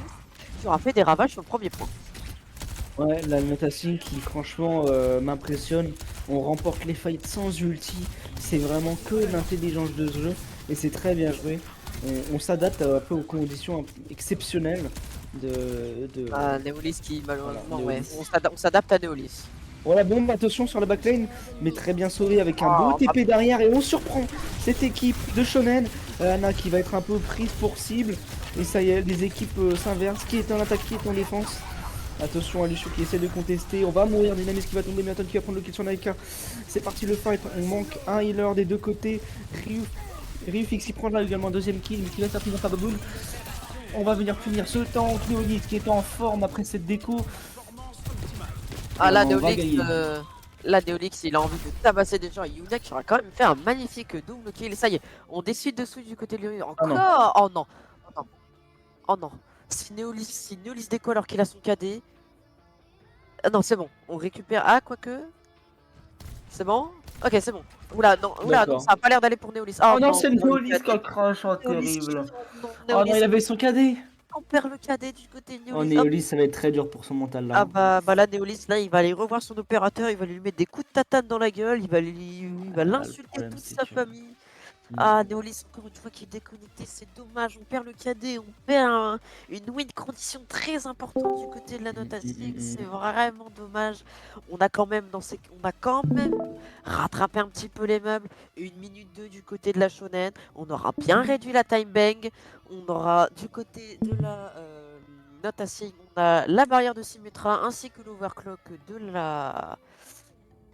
qui aura fait des ravages sur le premier point. Ouais, la Notassing qui franchement m'impressionne. On remporte les fights sans ulti. C'est vraiment que l'intelligence de ce jeu et c'est très bien joué. On s'adapte un peu aux conditions exceptionnelles de. Neolis qui malheureusement, voilà, ouais, Neolis. on s'adapte à Neolis. Voilà, bombe, attention sur la backline, mais très bien sauvé avec un beau TP derrière et on surprend cette équipe de Shonen. Anna qui va être un peu prise pour cible et ça y est, des équipes s'inversent, qui est en attaque, qui est en défense. Attention à Lucio qui essaie de contester, on va mourir, Dynamis qui va tomber, Milton qui va prendre le kill sur Naika. C'est parti le fight, on manque un healer des deux côtés. Ryufix qui prendra également un deuxième kill, mais qui va faire finir par Baboon. On va venir finir ce temps, Cléonite qui est en forme après cette déco. Ah là, Neolix, il a envie de tabasser des gens. Yuna qui aura quand même fait un magnifique double kill. Ça y est, on décide de switch du côté de lui. Encore oh non. Oh non. Si Neolis décolle alors qu'il a son KD. Ah non, c'est bon. On récupère. Ah, quoique. C'est bon. Ok, c'est bon. Oula, non, ça a pas l'air d'aller pour Neolis. Oh non, c'est Neolis qui crash, oh terrible. Oh non, il avait son KD. On perd le cadet du côté de Neolis. Oh Neolis, ça va être très dur pour son mental là. Ah bah là Neolis, là il va aller revoir son opérateur, il va lui mettre des coups de tatane dans la gueule, il va l'insulter toute sa famille. Ah, Neolis, encore une fois, qui est déconnecté, c'est dommage. On perd le KD, on perd une win condition très importante du côté de la Mm, Nota mm, 6. mm, C'est mm. vraiment dommage. On a quand même, on a quand même rattrapé un petit peu les meubles. 1 minute 2 du côté de la Shonen. On aura bien réduit la time bang. On aura du côté de la Nota 6, on a la barrière de Symmetra ainsi que l'overclock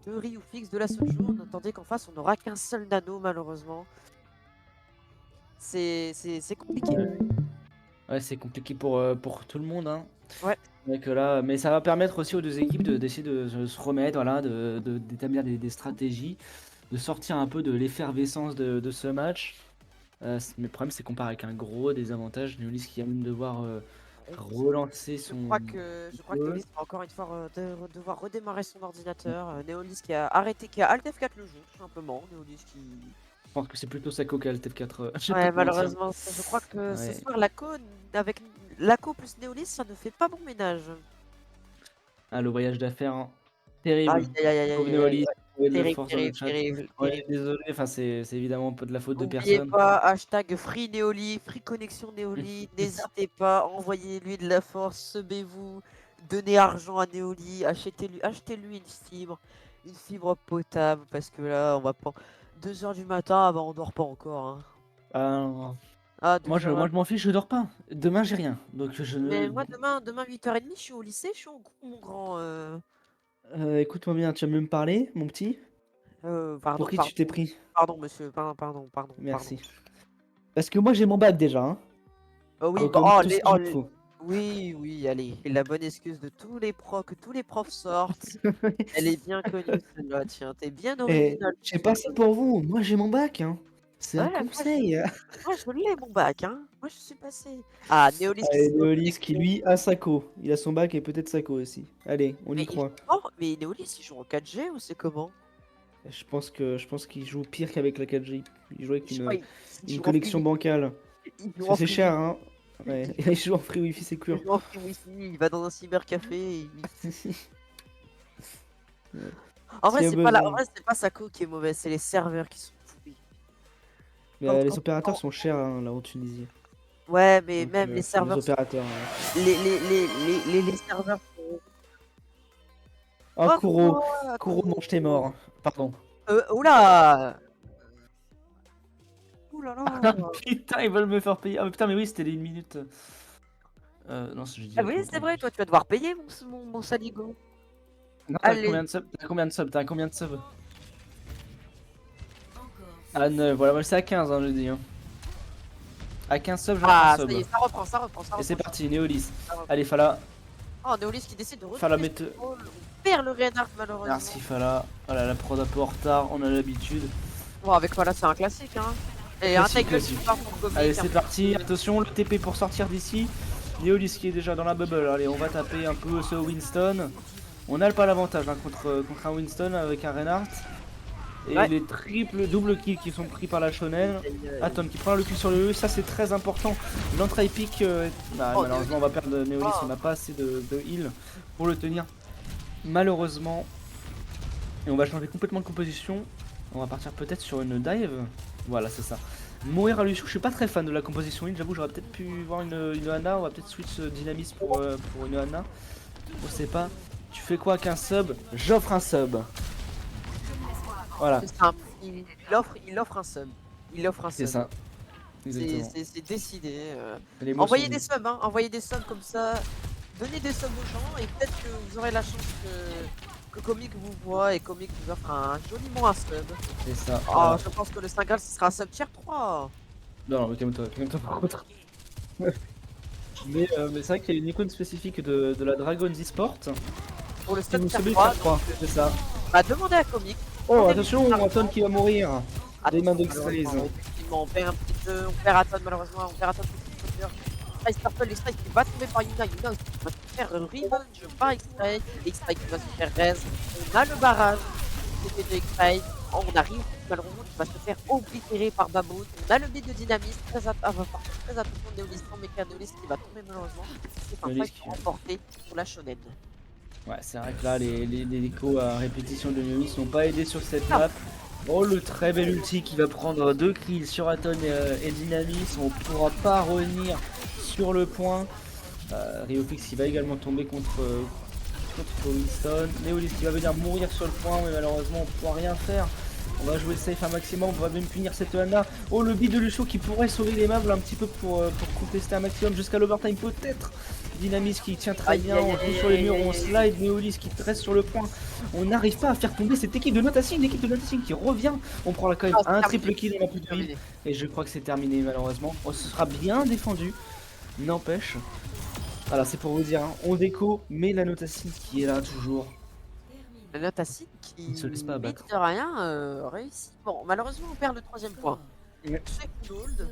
de Ryufix de la Sojo. Tandis qu'en face, on n'aura qu'un seul nano, malheureusement. C'est compliqué. Ouais, c'est compliqué pour tout le monde, hein. Ouais. Donc là, mais ça va permettre aussi aux deux équipes d'essayer de se remettre, voilà, d'établir des stratégies, de sortir un peu de l'effervescence de ce match. Mais le problème, c'est qu'on part avec un gros désavantage. Neolis qui va même devoir relancer Je son crois que jeu. Neolis va encore une fois devoir redémarrer son ordinateur. Neolis qui a arrêté, qui a Alt F4 le jeu, tout simplement. Neolis qui. Je pense que c'est plutôt Sako qui a le TF4. Je vais Ouais, pas te mentir. malheureusement, je crois que ce Ouais. soir, avec Laco plus Neolis, ça ne fait pas bon ménage. Ah, le voyage d'affaires, hein. Terrible. Aïe, aïe, aïe, aïe, Pauvre aïe, aïe, Neolis, aïe. de la Terrible, force dans le terrible, chat. terrible, Ouais, terrible. désolé, enfin, c'est évidemment pas de la faute de N'oubliez personne. pas, hashtag Free Neoli, Free Connexion Neoli. N'hésitez pas, envoyez-lui de la force, subez-vous, donnez argent à Neoli, achetez-lui une fibre potable, parce que là, on va pas. 2 h du matin, ah bah on dort pas encore. Hein. Ah, non. Ah, Moi, 2 h. je m'en fiche, je dors pas. Demain, j'ai rien. Donc, je Mais ne. moi, demain 8h30, je suis au lycée, je suis au cours, mon grand. Écoute-moi bien, tu vas me parler, mon petit? Pardon, Pour qui tu pardon, t'es pris? pardon, monsieur, pardon. Merci. Parce que moi, j'ai mon bac déjà, hein. Oh oui, Donc, bah, tout ce qu'il me faut. oui, allez. Et la bonne excuse de tous les profs, que tous les profs sortent. Elle est bien connue, celle-là, tiens. T'es bien Et original. j'ai pas ça pour vous. Moi, j'ai mon bac, hein. C'est un Ouais, conseil. moi, je l'ai, mon bac, hein. Moi, je suis passé. Ah, Néolis qui Allez, s'est Neolis qui, reconnecté. lui, a Sako. Il a son bac et peut-être Sako aussi. Allez, on y Mais croit. mais Néolis, il joue en 4G ou c'est comment? Je pense qu'il joue pire qu'avec la 4G. Il joue avec Je crois une il joue en connexion free- bancale. il joue Parce en que c'est free- cher, hein. Ouais. Il joue en free wifi, c'est il court. joue en free wifi, il va dans un cybercafé. En vrai, S'il y a c'est pas en besoin. vrai, c'est pas Sako qui est mauvais, c'est les serveurs qui sont pourris. Mais Quand- les quand- opérateurs sont chers, hein, là, en Tunisie. Ouais, mais Donc, même les c'est les serveurs, opérateurs. Ouais. les serveurs. Oh, Oh, Kuro. quoi, Kuro, mange tes morts. Pardon. Oula! Oula là! Putain, ils veulent me faire payer. Ah, putain, mais oui, c'était les 1 minute. Non, je dis. Ah oui, c'est vrai, toi tu vas devoir payer mon saligo. Non, t'as Allez. combien de subs? T'as combien de subs? Ah, 9. Voilà, moi, c'est à 15, hein, je dis. Hein. À 15 subs, j'aurai un Ah, sub. ça y est, ça reprend. Et c'est parti, Néolis. Ça reprend. Allez, Fala. Oh, Neolis qui décide de Fala, refaire mette. on perd le Reinhardt malheureusement. Merci, Fala. Voilà, la prod un peu en retard, on a l'habitude. Bon, avec voilà, c'est un classique, hein. Et Classique, un take classique. super pour Gomic. Allez, c'est parti. Attention, le TP pour sortir d'ici. Néolis qui est déjà dans la bubble. Allez, on va taper un peu ce Winston. On n'a pas l'avantage hein, contre un Winston avec un Reinhardt. Et Ouais. les doubles kills qui sont pris par la Shonen. Atom qui prend le cul sur le E, ça c'est très important. L'entrée épique, Oh, malheureusement on va perdre Neolis, Oh. on n'a pas assez de heal pour le tenir. Malheureusement. Et on va changer complètement de composition. On va partir peut-être sur une dive. Voilà, c'est ça. Mourir à lui, je suis pas très fan de la composition heal, j'avoue j'aurais peut-être pu voir une Hanna, on va peut-être switch dynamisme pour une Hanna. On sait pas. Tu fais quoi avec un sub? J'offre un sub. Voilà, C'est simple. Il offre un sub. Il offre un c'est sub. ça. Exactement. C'est décidé. Les mots Envoyez sont des dits. subs, hein. Envoyez des subs comme ça. Donnez des subs aux gens et peut-être que vous aurez la chance que Comic vous voit et Comic vous offre un joliment un sub. C'est ça. Oh, Voilà. je pense que le Stingal ce sera un sub tier 3. Non, mais calme-toi par contre. Mais c'est vrai qu'il y a une icône spécifique de la Dragon's eSport. Pour le Si sub vous tier subez 3. tier 3, c'est ça. Bah demandez à Comic. Oh, attention, Anton qui va mourir. Des mains de Malheureusement, X-Rays. effectivement, on perd un petit peu, on perd Aton malheureusement, on perd Aton pour le Spice Purple, X-Ray qui va tomber par Yuna, Yuna aussi qui va se faire revenge par X-Ray, X-Ray qui va se faire raise, on a le barrage du côté de X-Ray, on arrive malheureusement qui va se faire oblitérer par Baboon, on a le beat de Dynamis, très attention Neolis, mais qu'un Neolis qui va tomber malheureusement, c'est un Neolis fight qui- remporté pour la Shonen. Ouais, c'est vrai que là, les échos à répétition de Neolis n'ont pas aidé sur cette Non. map. Oh, le très bel ulti qui va prendre 2 kills sur Aton et Dynamis. On pourra pas revenir sur le point. Riofix qui va également tomber contre Winston. Neolis qui va venir mourir sur le point, mais malheureusement on pourra rien faire. On va jouer safe un maximum, on va même punir cette Anna. Oh, le beat de Lucio qui pourrait sauver les meubles un petit peu pour contester un maximum jusqu'à l'overtime peut-être. Dynamis qui tient très bien, on joue sur les murs, on slide, Neolis qui reste sur le point. On n'arrive pas à faire tomber cette équipe de Notassing, l'équipe de Notassing qui revient. On prend là quand même un triple kill, on a plus de vie. Et je crois que c'est terminé malheureusement. Oh, ce sera bien défendu, n'empêche. Voilà, c'est pour vous dire, hein, on déco, mais la Notassing qui est là toujours. La note acide qui, Il ne se laisse pas abattre. mine de rien, réussit. Bon, malheureusement, on perd le 3ème point. Ouais. On fait full hold,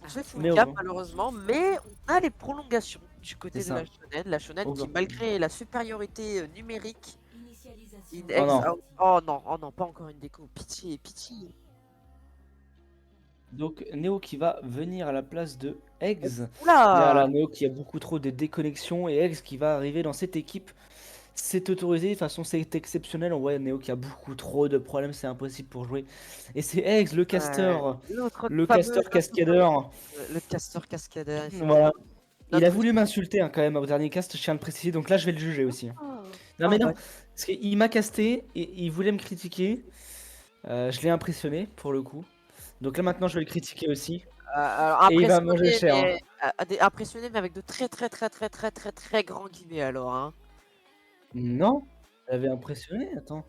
on fait full Mais au cap, moins. malheureusement, mais on a les prolongations du côté C'est de ça. la Shonen Au qui, revoir. malgré la supériorité numérique, in Oh non. oh non, pas encore une déco, pitié, pitié. Donc Neo qui va venir à la place de Eggs. Oula Voilà, Neo qui a beaucoup trop de déconnexions et Eggs qui va arriver dans cette équipe. C'est autorisé, de toute façon c'est exceptionnel. On voit Neo qui a beaucoup trop de problèmes, c'est impossible pour jouer. Et c'est Eggs, le caster, L'autre le fameux caster cascadeur. Le casteur cascadeur. Voilà. Il a Notre- voulu m'insulter hein, quand même au dernier cast, je tiens à le préciser, donc là je vais le juger aussi. Non mais Ah non, ouais. parce qu'il m'a casté et il voulait me critiquer. Je l'ai impressionné pour le coup. Donc là maintenant je vais le critiquer aussi. Alors, Et il va manger cher, mais, impressionné, mais avec de très grands guillemets alors. Hein. Non, j'avais impressionné, attends.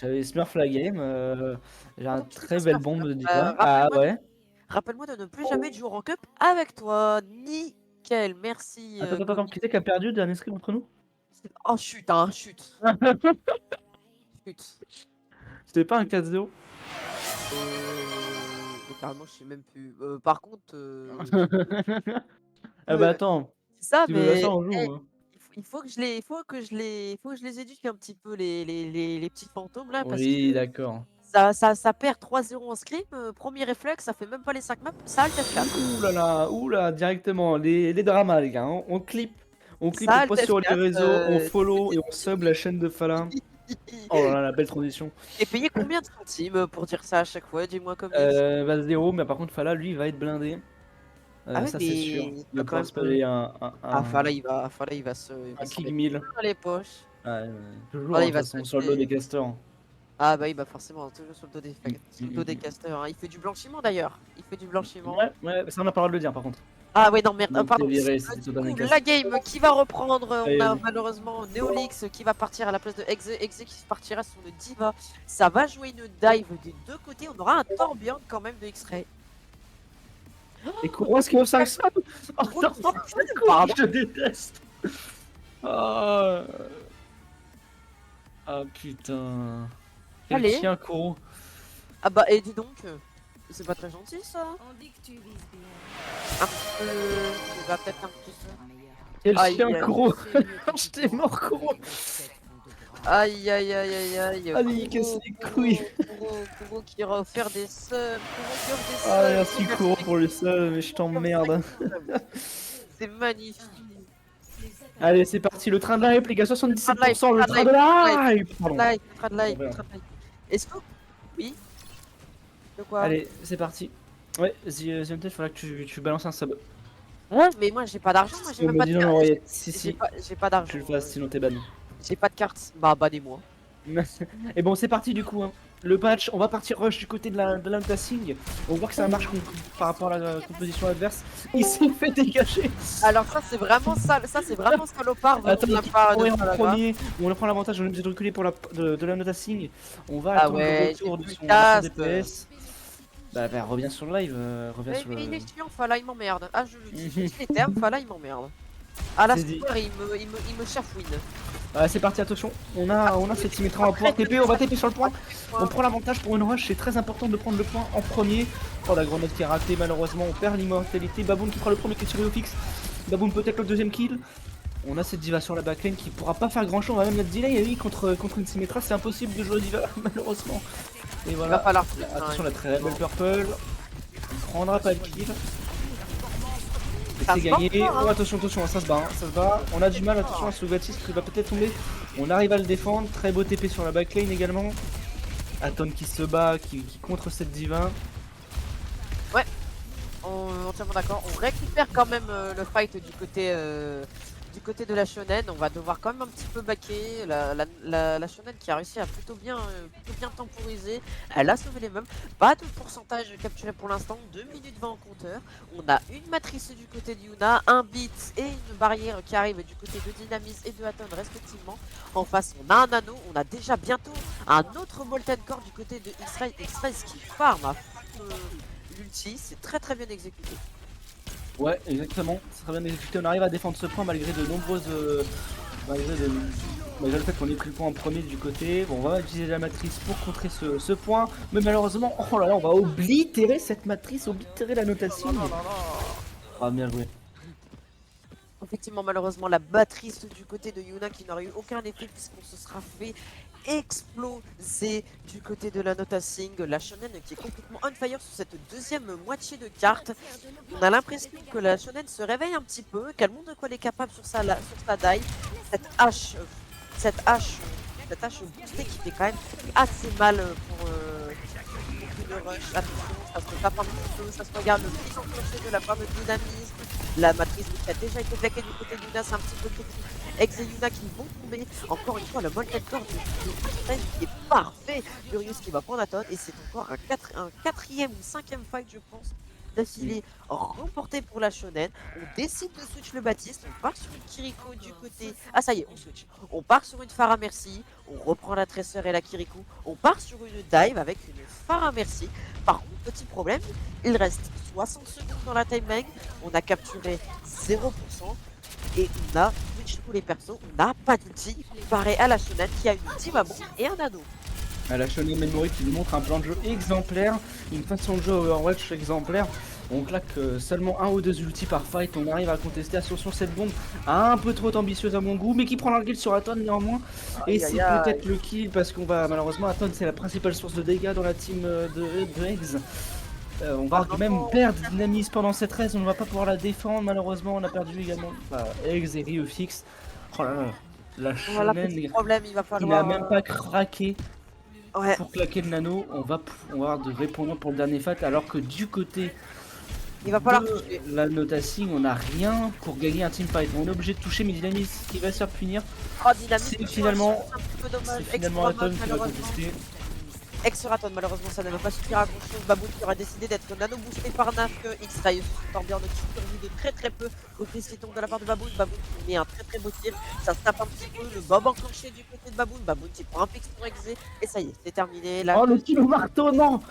J'avais Smurf la game, j'ai un Comment tu très fais belle Smurf, bombe là de diva. Ah rappelle-moi ouais. Rappelle-moi de ne plus jamais jouer en cup avec toi. Nickel, merci. Attends, qui c'est qui a perdu le dernier scrim entre nous? Oh, chute, hein, chute. Chute. C'était pas un 4-0? Carrément, je sais même plus. Par contre, Ah bah attends, c'est ça, tu veux pas mais ça on joue. eh, Hein. il faut que je les éduque un petit peu, les petits fantômes là, parce Oui, que d'accord. ça perd 3-0 en scrim. Premier réflexe, ça fait même pas les 5 maps, ça altef 4. Ouh là, directement, les dramas les gars, hein. On clip, on Ça poste sur les altef 4, réseaux, on follow et on sub la chaîne de Fala. Oh là là, la belle transition. Et payé combien de centimes pour dire ça à chaque fois? Dis-moi comme Bah 0, mais par contre Fala lui va être blindé. Ah ouais, Ça c'est sûr. mais Il va quand pouvoir même, se payer Ah, Fala, il va se un se kick mettre 1000. dans les poches. Ouais, toujours Voilà, hein, il de va toute façon se sur le dos mettre des castors. Ah bah oui, bah forcément, toujours sur le dos des, sur le dos mm, des mm. casteurs. Hein. Il fait du blanchiment d'ailleurs. Il fait du blanchiment. Ouais, ça on a pas le droit de le dire par contre. Ah ouais, non, merde. Donc, Pardon. t'es viré, Du c'était coup, au dernier cast. la game qui va reprendre. On Allez, a vas-y. malheureusement Neolix qui va partir à la place de Exe. Exe qui partira sur le Diva. Ça va jouer une dive des deux côtés. On aura un Torbjorn quand même de X-Ray. Et Kouros qui est au 500. Oh non, Pardon. je déteste. Ah putain. Quel Allez. chien Kouros. Ah bah, et dis donc, c'est pas très gentil ça. On dit que tu vises bien. Tu vas peut-être un petit peu. Quel Aïe, chien aïe. Kouros. J'étais mort Kouros. Aïe. Allez, il casse les couilles. Kuro qui va faire des subs. Kuro qui offre des subs. Ah merci Kouros pour le seul, mais je t'emmerde. C'est magnifique. Allez, c'est parti, le train de la hype, les gars, 77%, le train de train de la hype. Pardon. Live, trad live, Bon, trad live. Est-ce que. Oui. De quoi? Allez, c'est parti. Ouais, Ziontel, il faudra que tu balances un sub. Ouais, mais moi j'ai pas d'argent, moi j'ai On même me pas dit de non, carte. ouais, si, J'ai pas d'argent. tu le fasses, sinon t'es ban. J'ai pas de carte. Bah, bannez-moi. Et bon, c'est parti du coup. Hein. Le patch, on va partir rush du côté de l'Antassing. On voit que ça marche par rapport à la composition adverse. Il s'est fait dégager. Alors, ça c'est vraiment ça, c'est vraiment salopard. Attends, venant de la il part de courir en Falaga. premier. On prend l'avantage, on est obligé de reculer pour de l'Antassing. On va Ah attendre ouais, le retour j'ai de plus son de cast. DPS. Bah, reviens sur le live. Reviens Mais sur le. il est chiant, Fala il m'emmerde. Ah, je le dis. Je dis les termes, Fala il m'emmerde. Ah là, C'est dit. il me chafouine. Ouais, c'est parti, attention. On a cette symétrie, on va pouvoir TP, on va TP sur le point. On prend l'avantage pour une rush, c'est très important de prendre le point en premier. Oh, la grenade qui est ratée, malheureusement, on perd l'immortalité. Baboon qui prend le premier kill sur Riofix. Baboon peut-être le deuxième kill. On a cette diva sur la backline qui pourra pas faire grand chose. On va même mettre delay et oui, contre une symétra, c'est impossible de jouer diva, malheureusement. Et Il va voilà. falloir. Attention, la très belle purple. On prendra pas le kill. Et Ça c'est se gagné. bat fort, hein. Oh, attention, ça se bat, ça se bat. On a du mal, attention à Sougatis qui va peut-être tomber. On arrive à le défendre. Très beau TP sur la backline également. Aton qui se bat, qui contre cette divin. Entièrement d'accord. On récupère quand même le fight du côté de la Shonen. On va devoir quand même un petit peu baquer. La Shonen qui a réussi à plutôt bien temporiser. Elle a sauvé les meubles. Pas de pourcentage capturé pour l'instant. 2 minutes 20 en compteur. On a une matrice du côté de Yuna, un beat et une barrière qui arrive du côté de Dynamis et de Aton respectivement. En face, on a un anneau. On a déjà bientôt un autre Molten Core du côté de X-Ray. X-Ray qui farm à fond, l'ulti, c'est très bien exécuté. Ouais, exactement. C'est très bien exécuté. On arrive à défendre ce point malgré de nombreuses. Malgré le fait qu'on ait pris le point en premier du côté. Bon, on va utiliser la matrice pour contrer ce point. Mais malheureusement, oh là là, on va oblitérer cette matrice, oblitérer la notation. Ah, bien joué. Effectivement, malheureusement, la matrice du côté de Yuna qui n'aurait eu aucun effet puisqu'on se sera fait exploser du côté de la Nota Sing. La Shonen qui est complètement on fire sur cette deuxième moitié de carte. On a l'impression que la Shonen se réveille un petit peu, qu'elle montre de quoi elle est capable sur sa die. Cette hache boostée qui fait quand même assez mal pour une rush. Attention, ça se tape un petit peu, ça se regarde le petit enclenché de la part de Dynamisme. La matrice qui a déjà été plaquée du côté de Yuna, c'est un petit peu technique. Ex et Yuna qui vont tomber. Encore une fois, le Molten Core de qui est parfait. Furious qui va prendre Aton et c'est encore un quatrième ou cinquième fight, je pense, d'affilée remporté pour la Shonen. On décide de switch le Baptiste, on part sur une Kiriko du côté... Ah ça y est, on switch. On part sur une Pharah Mercy, on reprend la Tracer et la Kiriko. On part sur une dive avec une Pharah Mercy. Par contre, petit problème, il reste 60 secondes dans la timeline. On a capturé 0% et on a switch tous les persos. On n'a pas d'ulti comparé à la Shonen qui a une ulti Mabon et un ado. À la Shonen Memory qui nous montre un plan de jeu exemplaire, une façon de jeu Overwatch exemplaire. On claque seulement un ou deux ultis par fight, on arrive à contester. Attention, cette bombe un peu trop ambitieuse à mon goût, mais qui prend la kill sur Aton néanmoins. Et c'est peut-être le kill parce qu'on va malheureusement, Aton c'est la principale source de dégâts dans la team de Eggs. On va quand même perdre Dynamisme pendant cette race, on ne va pas pouvoir la défendre malheureusement. On a perdu également Eggs et Ryufix. Oh là là, la Voilà, Shonen, petit problème, il va il falloir... n'a même pas craqué. Ouais. Pour claquer le nano, on va avoir de répondants pour le dernier fight, alors que du côté Il va falloir de toucher. la notation, on n'a rien pour gagner un teamfight. On est obligé de toucher, mais Dynamis qui va se faire punir. Oh, Dynamisme, C'est finalement, un petit peu dommage. c'est finalement Extra Aton dommage, qui va malheureusement. contester. Ex-Raton, malheureusement, ça ne va pas suffire à grand chose. Baboon qui aura décidé d'être nano boosté par Naf. X-Ray Torbjorn qui survit de très peu au félicitons de la part de Baboon. Baboon qui met un très beau tir. Ça se tape un petit peu. Le bob enclenché du côté de Baboon. Baboon qui prend un fix pour Exé. Et ça y est, c'est terminé. Oh, le kilo marteau, non!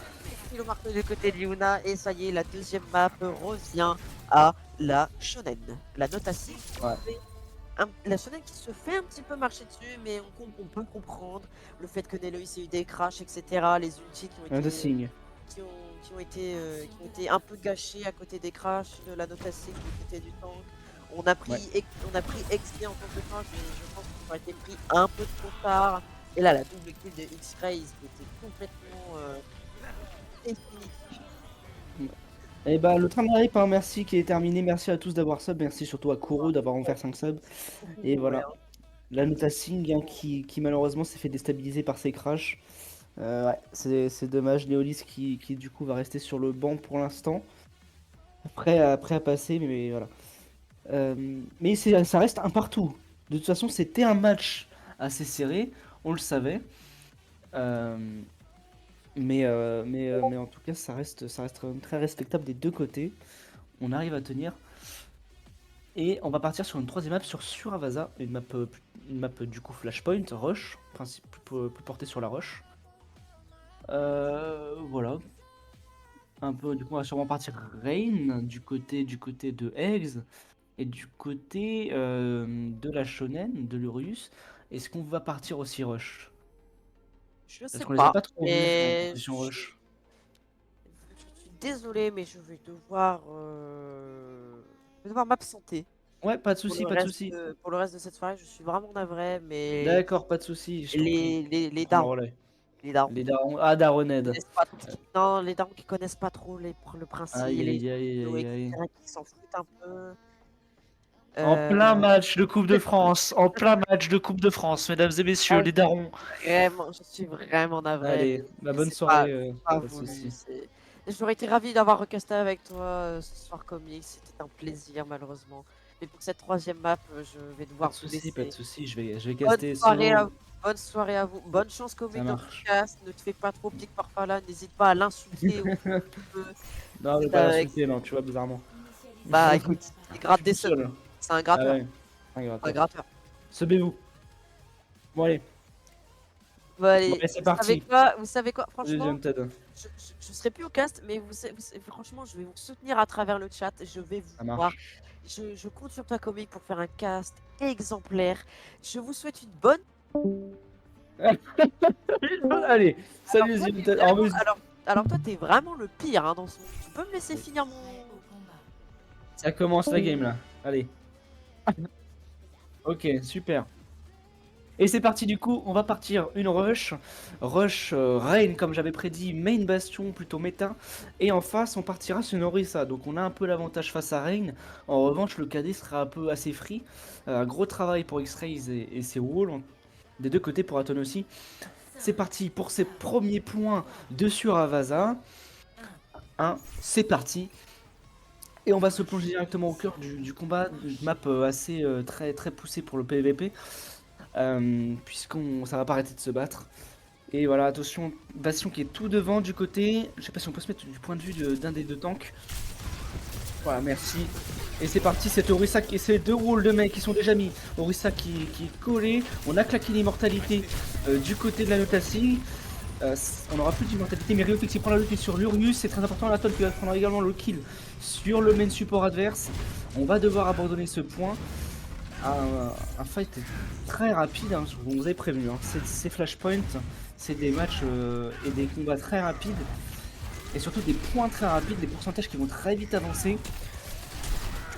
Le marteau du côté de Yuna. Et ça y est, la deuxième map revient à la Shonen. La note à 6. Ouais. La Shonen qui se fait un petit peu marcher dessus, mais on peut comprendre le fait que Neloïs ait eu des crashs, etc. Les ultis qui ont été un peu gâchés à côté des crashs de la notation du côté du tank. On a pris XP en tant que tank, mais je pense qu'on aurait été pris un peu trop tard. Et là, la double kill de X-Ray était complètement définitive. Et bah le train de hein, merci qui est terminé, merci à tous d'avoir sub, merci surtout à Kuro d'avoir offert 5 subs. Et voilà, la notation hein, qui malheureusement s'est fait déstabiliser par ses crashs. Ouais, c'est dommage, Néolis qui du coup va rester sur le banc pour l'instant. Après à passer, mais voilà. Mais ça reste un partout. De toute façon, c'était un match assez serré, on le savait. Mais en tout cas, ça reste très respectable des deux côtés. On arrive à tenir. Et on va partir sur une troisième map sur Avasa, une map du coup Flashpoint, Rush, plus portée sur la Rush. Voilà. Un peu, du coup, on va sûrement partir Rain du côté de Eggs et du côté de la Shonen, de l'Urius. Est-ce qu'on va partir aussi Rush? Je sais Parce qu'on les a pas trop vus en mais position Rush. je suis désolé, mais je vais devoir m'absenter. Ouais, pas de souci, Pour pas le de reste souci. pour le reste de cette soirée, je suis vraiment navré, mais D'accord, pas de souci. je t'en prie. les Prends le darons, relais. les darons Les darons. Ah, Daroned. connaissent pas non, les darons qui connaissent pas trop le principe, Aïe, les aïe, aïe, vidéos, aïe, aïe. etc., qui s'en foutent un peu. En Euh, plein match de Coupe de France, en plein match de Coupe de France, mesdames et messieurs, Ah, les darons. Vraiment, je suis vraiment navré, Allez, mais bonne c'est pas, soirée, pas pas de voulu. soucis. J'aurais été ravi d'avoir recasté avec toi ce soir comics, c'était un plaisir malheureusement. Mais pour cette troisième map, je vais devoir vous Pas de laisser. soucis, je vais Bonne caster soirée à solo, vous. Bonne soirée à vous. Bonne chance ça comics dans ton marche. cast. Ne te fais pas trop pique par là. N'hésite pas à l'insulter autant que tu peux. Non, mais C'est pas avec. l'insulter, non, tu vois, bizarrement. Bah écoute, il Je gratte suis des tout subs. seul. C'est un Ah gratteur. ouais, un Un gratteur. gratteur. Sebez-vous. Bon, allez, Bon, allez, c'est vous savez parti. quoi? Vous savez quoi? Franchement, Deuxième TED, je serai plus au cast, mais franchement, je vais vous soutenir à travers le chat. Je vais ça vous voir. marche. Je compte sur toi, comic, pour faire un cast exemplaire. Je vous souhaite une bonne. Allez, Alors, salut, toi, deuxième t'es TED. vraiment... alors, toi, t'es vraiment le pire hein, dans ce monde. Tu peux me laisser finir mon. Ça commence la game là. Allez. Ok, super. Et c'est parti du coup, on va partir une rush. Rush Rain comme j'avais prédit, main bastion plutôt méta. Et en face on partira sur Orisa. Donc on a un peu l'avantage face à Rain. En revanche le KD sera un peu assez free. Gros travail pour X-Rays et ses walls. Des deux côtés pour Aton aussi. C'est parti pour ses premiers points dessus Ravasa. C'est parti. Et on va se plonger directement au cœur du combat. Une map assez très poussée pour le PVP. Ça va pas arrêter de se battre. Et voilà, attention, Bastion qui est tout devant du côté. Je sais pas si on peut se mettre du point de vue d'un des deux tanks. Voilà, merci. Et c'est parti, c'est Orisa et ces deux walls de mecs qui sont déjà mis. Orisa qui est collé. On a claqué l'immortalité du côté de la Notassi. On n'aura plus d'immortalité, mais Ryofix qui prend la lutte sur l'Urius. C'est très important, la tonne qui va prendre également le kill sur le main support adverse. On va devoir abandonner ce point. Un fight très rapide, hein, on vous avait prévenu, hein. C'est Flashpoint, c'est des matchs et des combats très rapides, et surtout des points très rapides, des pourcentages qui vont très vite avancer.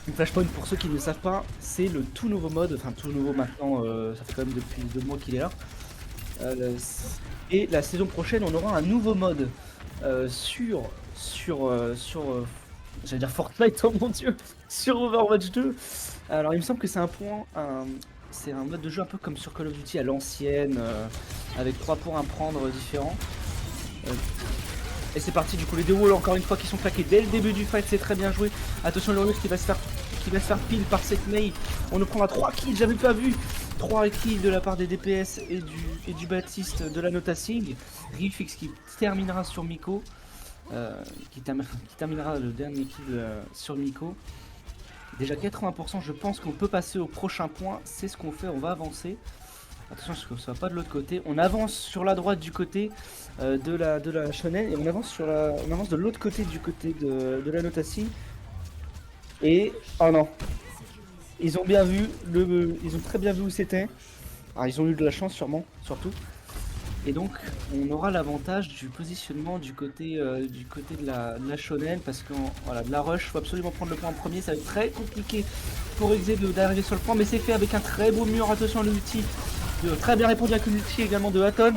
Une Flashpoint, pour ceux qui ne le savent pas, c'est le tout nouveau mode, enfin tout nouveau maintenant, ça fait quand même depuis 2 mois qu'il est là. Et la saison prochaine, on aura un nouveau mode sur j'allais dire Fortnite, oh mon dieu, sur Overwatch 2. Alors il me semble que c'est c'est un mode de jeu un peu comme sur Call of Duty à l'ancienne, avec 3 points à prendre différents. Et c'est parti, du coup les deux walls encore une fois qui sont claqués dès le début du fight, c'est très bien joué. Attention l'Orius qui va se faire pile par cette Mei. On nous prendra 3 kills, j'avais pas vu. 3 kills de la part des DPS et du Baptiste de la Nota Sig. Ryufix qui terminera sur Miko. Qui terminera le dernier kill sur Miko. Déjà 80%, je pense qu'on peut passer au prochain point. C'est ce qu'on fait, on va avancer. Attention, parce que ça va pas de l'autre côté. On avance sur la droite du côté de la shonen et on avance de l'autre côté du côté de la Notassi. Et oh non, ils ont bien vu ils ont très bien vu où c'était. Alors ils ont eu de la chance sûrement, surtout. Et donc on aura l'avantage du positionnement du côté de la shonen, parce que voilà, de la rush, faut absolument prendre le point en premier. Ça va être très compliqué pour Exe d'arriver sur le point, mais c'est fait avec un très beau mur. Attention à l'ulti, très bien répondu avec l'ulti également de Aton.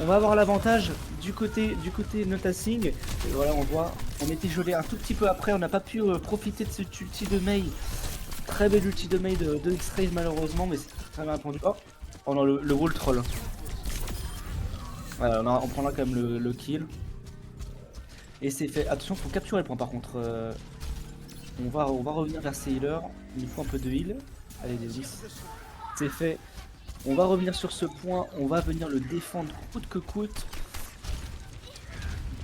On va avoir l'avantage du côté Notasing. Et voilà, on était gelé un tout petit peu après, on n'a pas pu profiter de cet ulti de Mei. Très belle ulti de Mei de X-Ray malheureusement, mais c'est très bien répondu. Oh non, le wall troll. Voilà, on prendra quand même le kill. Et c'est fait. Attention, faut capturer le point par contre. On va revenir vers ces healers. Il nous faut un peu de heal. Allez, les 10. C'est fait. On va revenir sur ce point. On va venir le défendre coûte que coûte.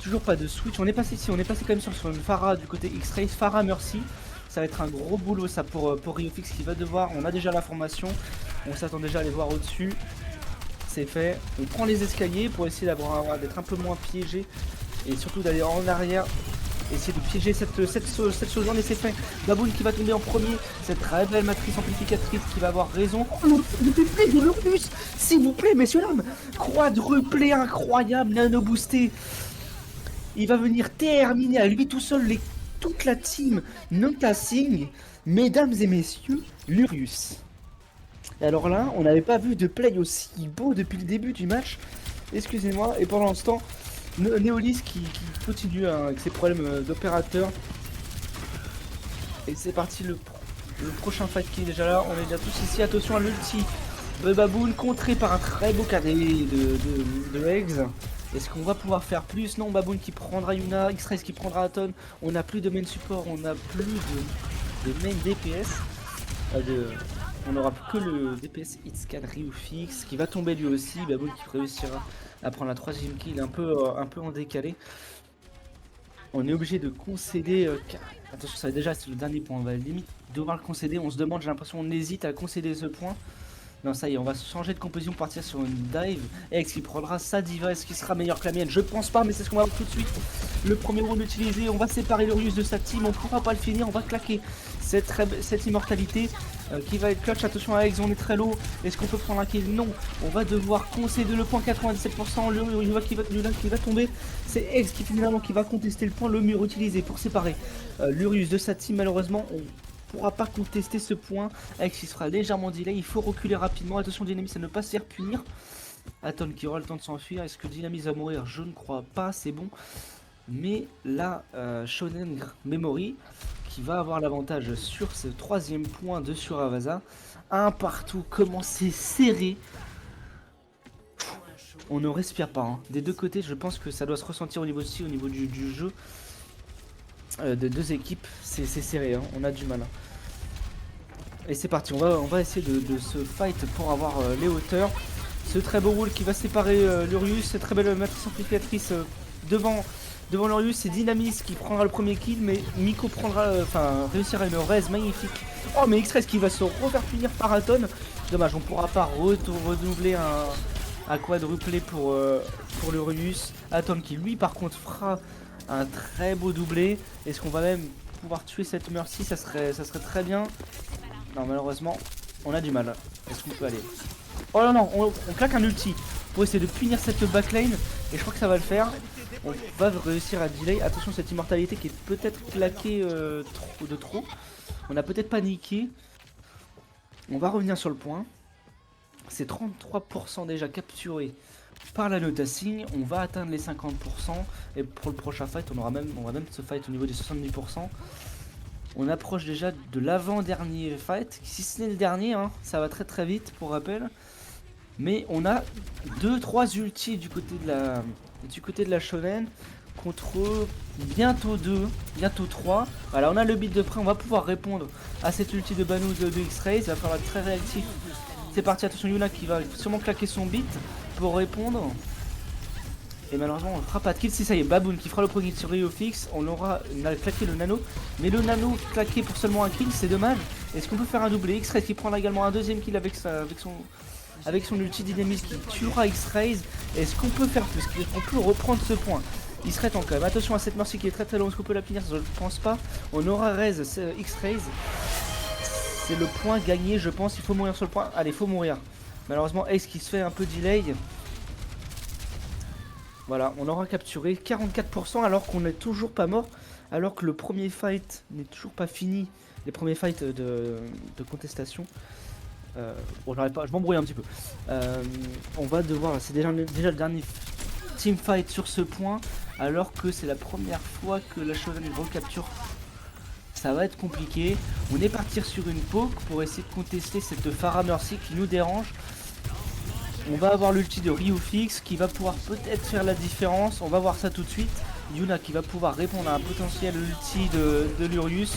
Toujours pas de switch. On est passé ici. On est passé quand même sur une Pharah du côté X-Ray. Pharah Mercy. Ça va être un gros boulot ça pour Ryofix qui va devoir. On a déjà la formation. On s'attend déjà à les voir au-dessus. C'est fait, on prend les escaliers pour essayer d'être un peu moins piégé et surtout d'aller en arrière, essayer de piéger cette sauvegarde, et c'est fait. Baboon qui va tomber en premier, cette très belle matrice amplificatrice qui va avoir raison. Oh, le replay de l'Orus, s'il vous plaît messieurs dames, quadruplé incroyable, nano boosté. Il va venir terminer à lui tout seul toute la team Notasing, mesdames et messieurs, l'Urius. Et alors là, on n'avait pas vu de play aussi beau depuis le début du match. Excusez-moi. Et pendant ce temps, Neolis qui continue avec ses problèmes d'opérateur. Et c'est parti, le Le prochain fight qui est déjà là, on est déjà tous ici. Attention à l'ulti de Baboon, contré par un très beau KD de Eggs. Est-ce qu'on va pouvoir faire plus? Non, Baboon qui prendra Yuna, X-Rays qui prendra Aton. On n'a plus de main support, on n'a plus de main DPS. On n'aura que le DPS Hitscan Ryufix qui va tomber lui aussi. Baboon qui réussira à prendre la 3ème kill un peu en décalé. On est obligé de concéder. Attention, ça va déjà c'est le dernier point. On va limite devoir le concéder. On se demande, j'ai l'impression, on hésite à concéder ce point. Non, ça y est, on va changer de composition, partir sur une dive. X qui prendra sa diva, est-ce qu'il sera meilleur que la mienne? Je pense pas, mais c'est ce qu'on va voir tout de suite. Le premier round utilisé, on va séparer Lurius de sa team, on pourra pas le finir, on va claquer cette immortalité qui va être clutch. Attention à X, on est très low. Est-ce qu'on peut prendre un kill? Non, on va devoir concéder le point 97%. Yuna qui va tomber. C'est X qui finalement qui va contester le point, le mur utilisé pour séparer Lurius de sa team. Malheureusement, on pourra pas contester ce point. X il sera légèrement delay, il faut reculer rapidement. Attention Dynamis à ne pas se faire punir. Aton qui aura le temps de s'enfuir. Est-ce que Dynamis va mourir? Je ne crois pas, c'est bon. Mais là, Shonen Memory qui va avoir l'avantage sur ce 3ème point de Suravasa. Un partout, comment c'est serré. On ne respire pas, hein. Des deux côtés, je pense que ça doit se ressentir au niveau au niveau du jeu. De deux équipes, c'est serré, hein. On a du mal. Hein. Et c'est parti, on va essayer de se fight pour avoir les hauteurs. Ce très beau wall qui va séparer Lurius, cette très belle matrice amplificatrice devant Lurius, c'est Dynamis qui prendra le premier kill, mais Miko réussira une raise magnifique. Oh mais X-Rays qui va se refaire punir par Aton. Dommage, on pourra pas renouveler un quadruplé pour Lurius. Aton qui lui par contre fera un très beau doublé. Est-ce qu'on va même pouvoir tuer cette Mercy? Ça serait très bien. Non, malheureusement, on a du mal. Est-ce qu'on peut aller? Oh non, non, on claque un ulti pour essayer de punir cette backlane. Et je crois que ça va le faire. On va réussir à delay. Attention, cette immortalité qui est peut-être claquée de trop. On a peut-être paniqué. On va revenir sur le point. C'est 33% déjà capturé par la notation. On va atteindre les 50%. Et pour le prochain fight, on va même se fight au niveau des 70%. On approche déjà de l'avant-dernier fight. Si ce n'est le dernier, hein, ça va très très vite pour rappel. Mais on a 2-3 ultis du côté de la Shonen. Contre bientôt 2, bientôt 3. Voilà, on a le beat de près, on va pouvoir répondre à cette ulti de Banu de X-Rays. Il va falloir être très réactif. C'est parti, attention Yuna qui va sûrement claquer son beat pour répondre. Et malheureusement on ne fera pas de kill. Si ça y est, Baboon qui fera le premier kill sur Ryufix. On a claqué le nano. Mais le nano claqué pour seulement un kill, c'est dommage. Est-ce qu'on peut faire un doublé? X-Rays qui prendra également un deuxième kill avec son ulti Dynamis qui tuera X-Rays. Est-ce qu'on peut faire plus? On peut reprendre ce point. Il serait temps quand même. Attention à cette Mercy qui est très très longue. Est-ce qu'on peut la punir? Je ne pense pas. On aura raise X-Rays. C'est le point gagné, je pense. Il faut mourir sur le point. Allez, il faut mourir. Malheureusement, Ace qui se fait un peu delay. Voilà, on aura capturé 44% alors qu'on n'est toujours pas mort. Alors que le premier fight n'est toujours pas fini. Les premiers fights de contestation. Bon, j'arrête pas, je m'embrouille un petit peu. On va devoir. C'est déjà le dernier team fight sur ce point. Alors que c'est la première fois que la Shonen recapture. Ça va être compliqué. On est parti sur une poke pour essayer de contester cette Pharah Mercy qui nous dérange. On va avoir l'ulti de Ryufix qui va pouvoir peut-être faire la différence. On va voir ça tout de suite. Yuna qui va pouvoir répondre à un potentiel ulti de Lurius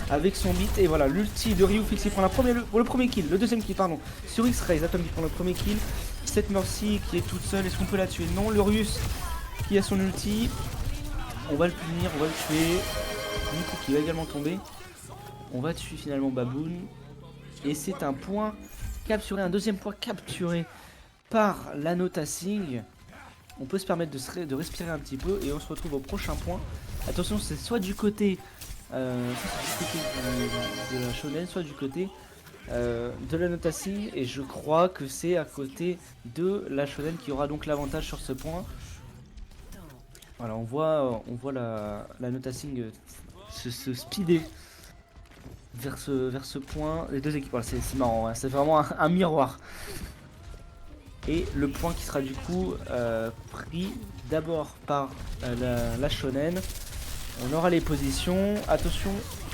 avec son beat. Et voilà, l'ulti de Ryufix qui prend le premier kill, le deuxième kill, pardon, sur X-Rays. Atom qui prend le premier kill. Cette Mercy qui est toute seule, est-ce qu'on peut la tuer? Non, Lurius qui a son ulti. On va le punir, on va le tuer. Nico qui va également tomber. On va tuer finalement Baboon. Et c'est un point capturé, un deuxième point capturé par l'anneau Tassing. On peut se permettre de respirer un petit peu et on se retrouve au prochain point. Attention, c'est soit du côté, de la Shonen, soit du côté de l'anneau Tassing. Et je crois que c'est à côté de la Shonen qui aura donc l'avantage sur ce point. Voilà, on voit la notation se speeder vers ce point. Les deux équipes, voilà, c'est marrant, hein, c'est vraiment un miroir. Et le point qui sera du coup pris d'abord par la Shonen. On aura les positions. Attention,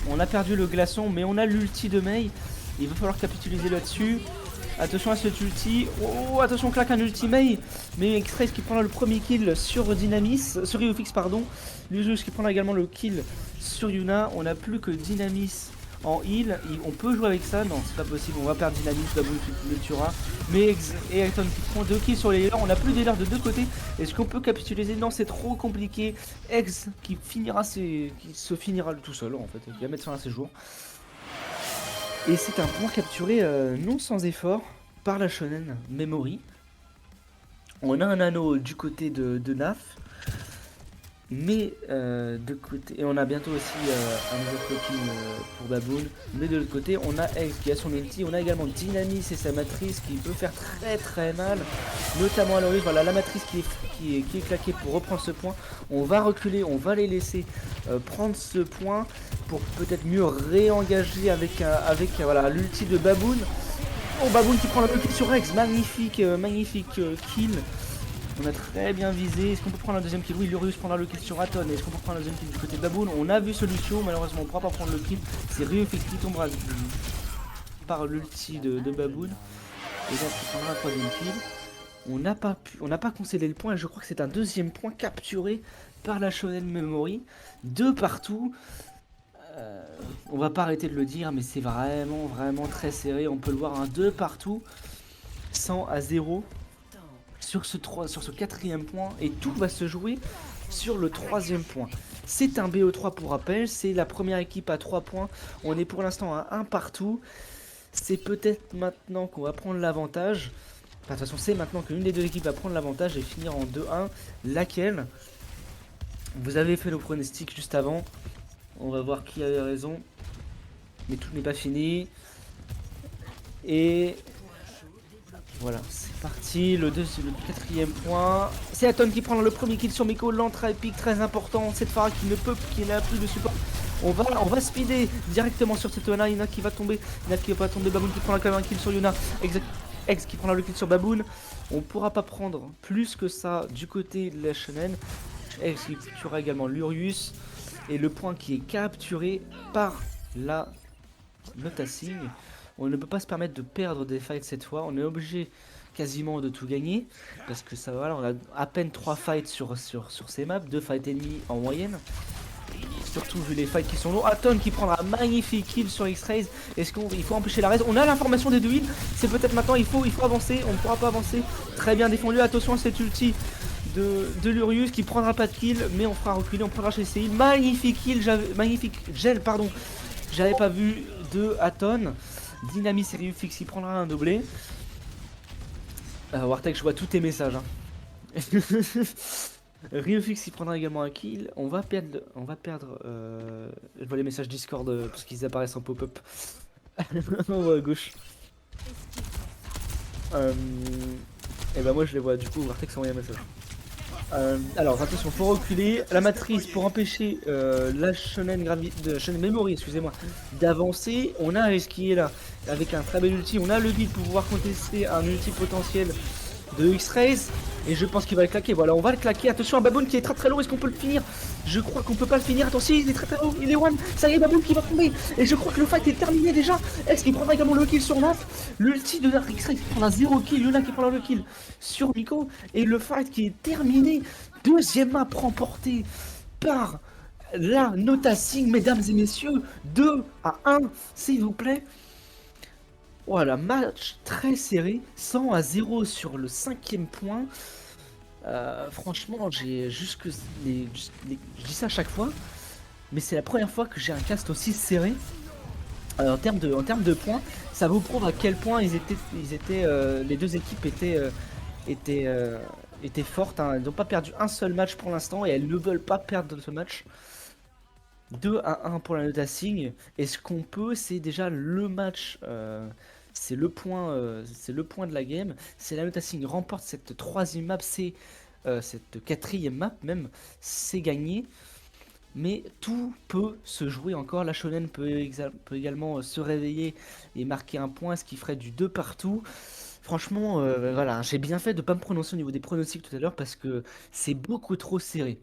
on a perdu le glaçon, mais on a l'ulti de Mei. Il va falloir capitaliser là-dessus. Attention à cet ulti. Oh, attention, on claque un ulti Mei. Mais X-Rays qui prendra le premier kill sur Dynamis. Sur Ryufix, pardon. Lucius qui prendra également le kill sur Yuna. On n'a plus que Dynamis en heal. On peut jouer avec ça. Non, c'est pas possible. On va perdre Dynamis. Baboon qui le tuera. Mais et Acton qui prend 2 kills sur les healers. On n'a plus d'healers de deux côtés. Est-ce qu'on peut capitaliser? Non, c'est trop compliqué. X qui se finira tout seul en fait. Qui va mettre fin à ses jours. Et c'est un point capturé non sans effort par la Shonen Memory. On a un anneau du côté de Naf. Mais de côté. Et on a bientôt aussi un nouveau clocking pour Baboon. Mais de l'autre côté, on a X qui a son ulti. On a également Dynamis et sa matrice qui peut faire très très mal. Notamment à l'origine. Voilà la matrice qui est claquée pour reprendre ce point. On va reculer, on va les laisser prendre ce point pour peut-être mieux réengager avec voilà l'ulti de Baboon. Oh, Baboon qui prend la kill sur X. Magnifique kill. On a très bien visé. Est-ce qu'on peut prendre un deuxième kill? Oui, Lurius prendra le kill sur Aton. Est-ce qu'on peut prendre un deuxième kill du côté de Baboon? On a vu ce Lucio, malheureusement on ne pourra pas prendre le kill. C'est Ryufix qui tombera par l'ulti de Baboon. Et donc il prendra un troisième kill. On n'a pas concédé le point et je crois que c'est un deuxième point capturé par la Shonen Memory. 2 partout. On va pas arrêter de le dire, mais c'est vraiment très serré. On peut le voir, un 2 partout. 100-0. Sur ce 4e point, et tout va se jouer sur le 3e point. C'est un BO3 pour rappel, c'est la première équipe à 3 points. On est pour l'instant à 1 partout. C'est peut-être maintenant qu'on va prendre l'avantage. Enfin, de toute façon, c'est maintenant qu'une des deux équipes va prendre l'avantage et finir en 2-1. Laquelle? Vous avez fait le pronostic juste avant. On va voir qui avait raison. Mais tout n'est pas fini. Et voilà, c'est parti, le 4e point. C'est Aton qui prend le premier kill sur Miko, l'entrée épique très important. Cette Pharah qui n'a plus de support. On va speeder directement sur cette Yuna. Yuna qui va tomber, Baboon qui prend quand même un kill sur Yuna. X qui prendra le kill sur Baboon. On pourra pas prendre plus que ça du côté de la Shonen. X qui tuera également Lurius. Et le point qui est capturé par la Notasing. On ne peut pas se permettre de perdre des fights cette fois. On est obligé quasiment de tout gagner. Parce que ça va, on a à peine 3 fights sur ces maps. 2 fights ennemis en moyenne. Surtout vu les fights qui sont lourds. Aton qui prendra un magnifique kill sur X-Rays. Est-ce qu'il faut empêcher la raise? On a l'information des deux heals. C'est peut-être maintenant, il faut avancer. On ne pourra pas avancer. Très bien défendu. Attention à cette ulti de Lurius qui prendra pas de kill. Mais on fera reculer, on prendra chez ses heals. Magnifique kill, magnifique gel, pardon. J'avais pas vu de Aton. Dynamis et Ryufix qui prendra un doublé. Wartech, je vois tous tes messages. Hein. Ryufix qui prendra également un kill. On va perdre. Je vois les messages Discord parce qu'ils apparaissent en pop-up. On voit à gauche. Et bah moi je les vois. Du coup, Wartech s'envoie un message. Alors attention, faut reculer. La matrice pour empêcher la Shonen Memory, excusez-moi, d'avancer. On a Ace qui est là avec un très bel ulti. On a le guide pour pouvoir contester un ulti potentiel de X-Rays. Et je pense qu'il va le claquer. Voilà, on va le claquer. Attention à Baboon qui est très très lourd. Est-ce qu'on peut le finir? Je crois qu'on peut pas le finir. Attention, il est très très lourd. Il est one. Ça y est, Baboon qui va tomber. Et je crois que le fight est terminé déjà. Est-ce qu'il prendra également le kill sur Naf? L'ulti de X-Rays qui prendra 0 kill. Yuna qui prendra le kill sur Miko. Et le fight qui est terminé. Deuxième map remportée par la Notasing, mesdames et messieurs. 2-1, s'il vous plaît. Voilà, match très serré, 100-0 sur le 5e point. Franchement, j'ai je dis ça à chaque fois, mais c'est la première fois que j'ai un cast aussi serré. En termes de points, ça vous prouve à quel point les deux équipes étaient fortes. Hein. Elles n'ont pas perdu un seul match pour l'instant et elles ne veulent pas perdre ce match. 2-1 pour la Notasing. Et ce qu'on peut, c'est déjà le match. C'est le point de la game. C'est la Notasing remporte cette 3e map, c'est cette 4e map même, c'est gagné. Mais tout peut se jouer encore. La Shonen peut également se réveiller et marquer un point, ce qui ferait du 2 partout. Franchement, voilà, j'ai bien fait de ne pas me prononcer au niveau des pronostics tout à l'heure parce que c'est beaucoup trop serré.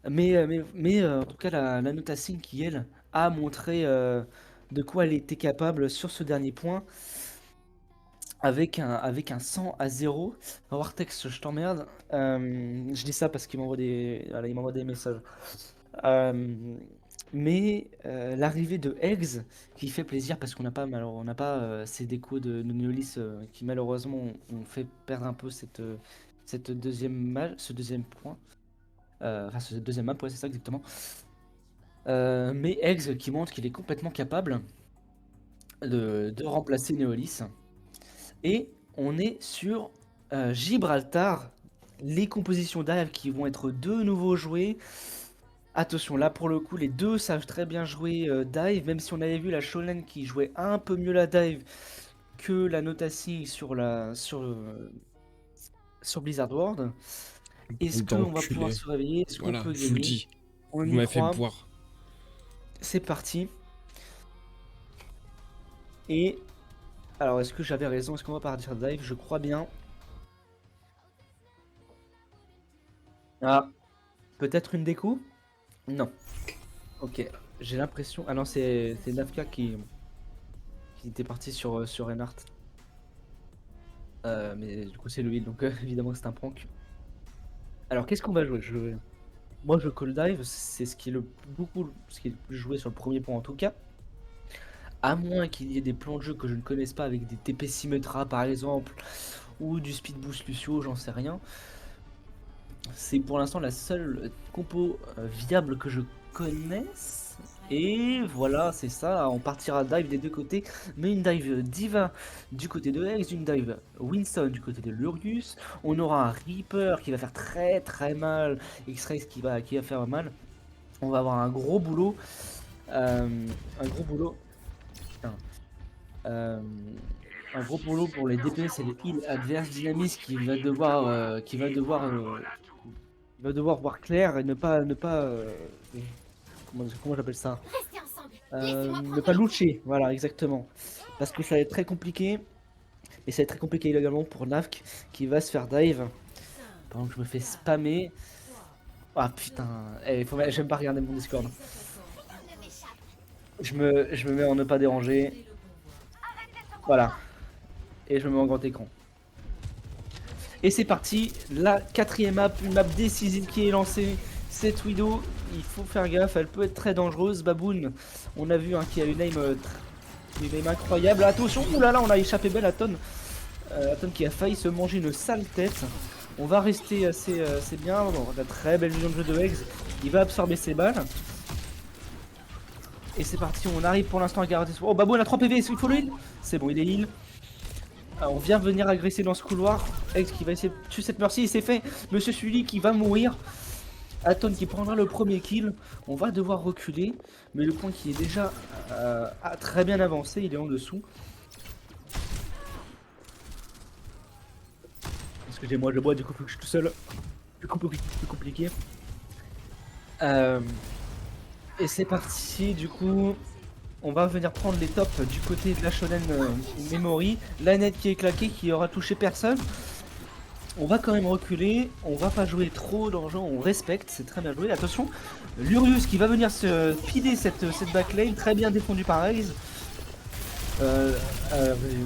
En tout cas, la Nota 5 qui, elle, a montré de quoi elle était capable sur ce dernier point. Avec un 100 à 0. Wartex, je t'emmerde. Je dis ça parce qu'il m'envoie voilà, il m'envoie des messages. L'arrivée de Eggs qui fait plaisir parce qu'on n'a pas, on n'a pas ces décos de Neolis qui malheureusement ont fait perdre un peu ce deuxième point. Enfin, ce deuxième map, ouais, c'est ça exactement. Mais Eggs qui montre qu'il est complètement capable de remplacer Neolis. Et on est sur Gibraltar. Les compositions dive qui vont être de nouveau jouées. Attention, là pour le coup, les deux savent très bien jouer dive, même si on avait vu la Shonen qui jouait un peu mieux la dive que la Notassi sur Blizzard World. Est-ce Bande qu'on va d'enculés. pouvoir se réveiller? Est-ce qu'on Voilà, peut je vous le gagner? dis. On Vous y m'avez fait croit. boire. C'est parti. Et alors, est-ce que j'avais raison? Est-ce qu'on va partir dive? Je crois bien. Ah, peut-être une déco? Non. Ok, j'ai l'impression. Ah non, c'est Nafka qui était parti sur Reinhardt. Mais du coup, c'est lui, donc évidemment que c'est un prank. Alors, qu'est-ce qu'on va jouer? Moi, je call dive, c'est ce qui est le plus joué sur le premier point en tout cas. À moins qu'il y ait des plans de jeu que je ne connaisse pas avec des TP Symmetra par exemple, ou du Speed Boost Lucio, j'en sais rien. C'est pour l'instant la seule compo viable que je connaisse. Et voilà, c'est ça, on partira dive des deux côtés, mais une dive Diva du côté de Hex, une dive Winston du côté de Lurius. On aura un Reaper qui va faire très très mal, X-Rays qui va faire mal. On va avoir un gros boulot. Putain. Un gros boulot pour les DPS et les heals adverses. Dynamis qui va devoir voir clair et ne pas comment j'appelle ça, ne pas loucher, voilà exactement, parce que ça va être très compliqué et ça va être très compliqué également pour Nafk qui va se faire dive pendant que je me fais spammer. Ah putain, j'aime pas regarder mon Discord, je me mets en ne pas déranger, voilà, et je me mets en grand écran. Et c'est parti, la quatrième map, une map décisive qui est lancée. Cette Widow, il faut faire gaffe, elle peut être très dangereuse. Baboon, on a vu qui a une aim incroyable. Attention, oulala, on a échappé belle à Aton. Aton qui a failli se manger une sale tête. On va rester assez bien. On a très belle vision de jeu de Eggs. Il va absorber ses balles. Et c'est parti, on arrive pour l'instant à garder. Oh, Baboon a 3 PV, il faut le heal. C'est bon, il est heal. On vient venir agresser dans ce couloir. Eggs qui va essayer de tuer cette Mercy, il s'est fait. Monsieur Sully qui va mourir. Aton qui prendra le premier kill. On va devoir reculer. Mais le point qui est déjà très bien avancé, il est en dessous. Excusez-moi, je bois, du coup, faut que je suis tout seul. Plus compliqué. Et c'est parti, du coup. On va venir prendre les tops du côté de la Shonen Memory. La net qui est claquée, qui aura touché personne. On va quand même reculer. On va pas jouer trop d'argent. On respecte. C'est très bien joué. Attention. Lurius qui va venir se piler cette backlane. Très bien défendu par Raze.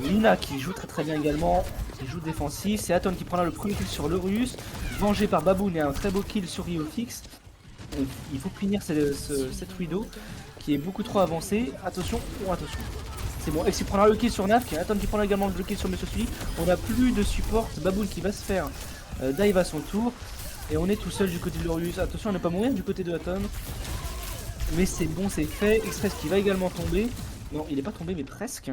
Lina qui joue très bien également. Qui joue défensif. C'est Aton qui prendra le premier kill sur Lurius. Vengé par Baboon et un très beau kill sur Riofix. Il faut punir cette Widow qui est beaucoup trop avancée. Attention, oh, attention. C'est bon, X qui prendra le kill sur Nafk. Aton qui prendra également le kill sur Monsieur Sully. On n'a plus de support. Baboon qui va se faire dive à son tour. Et on est tout seul du côté de Lurius. Attention à ne pas mourir du côté de Aton. Mais c'est bon, c'est fait. Express qui va également tomber. Non, il n'est pas tombé, mais presque.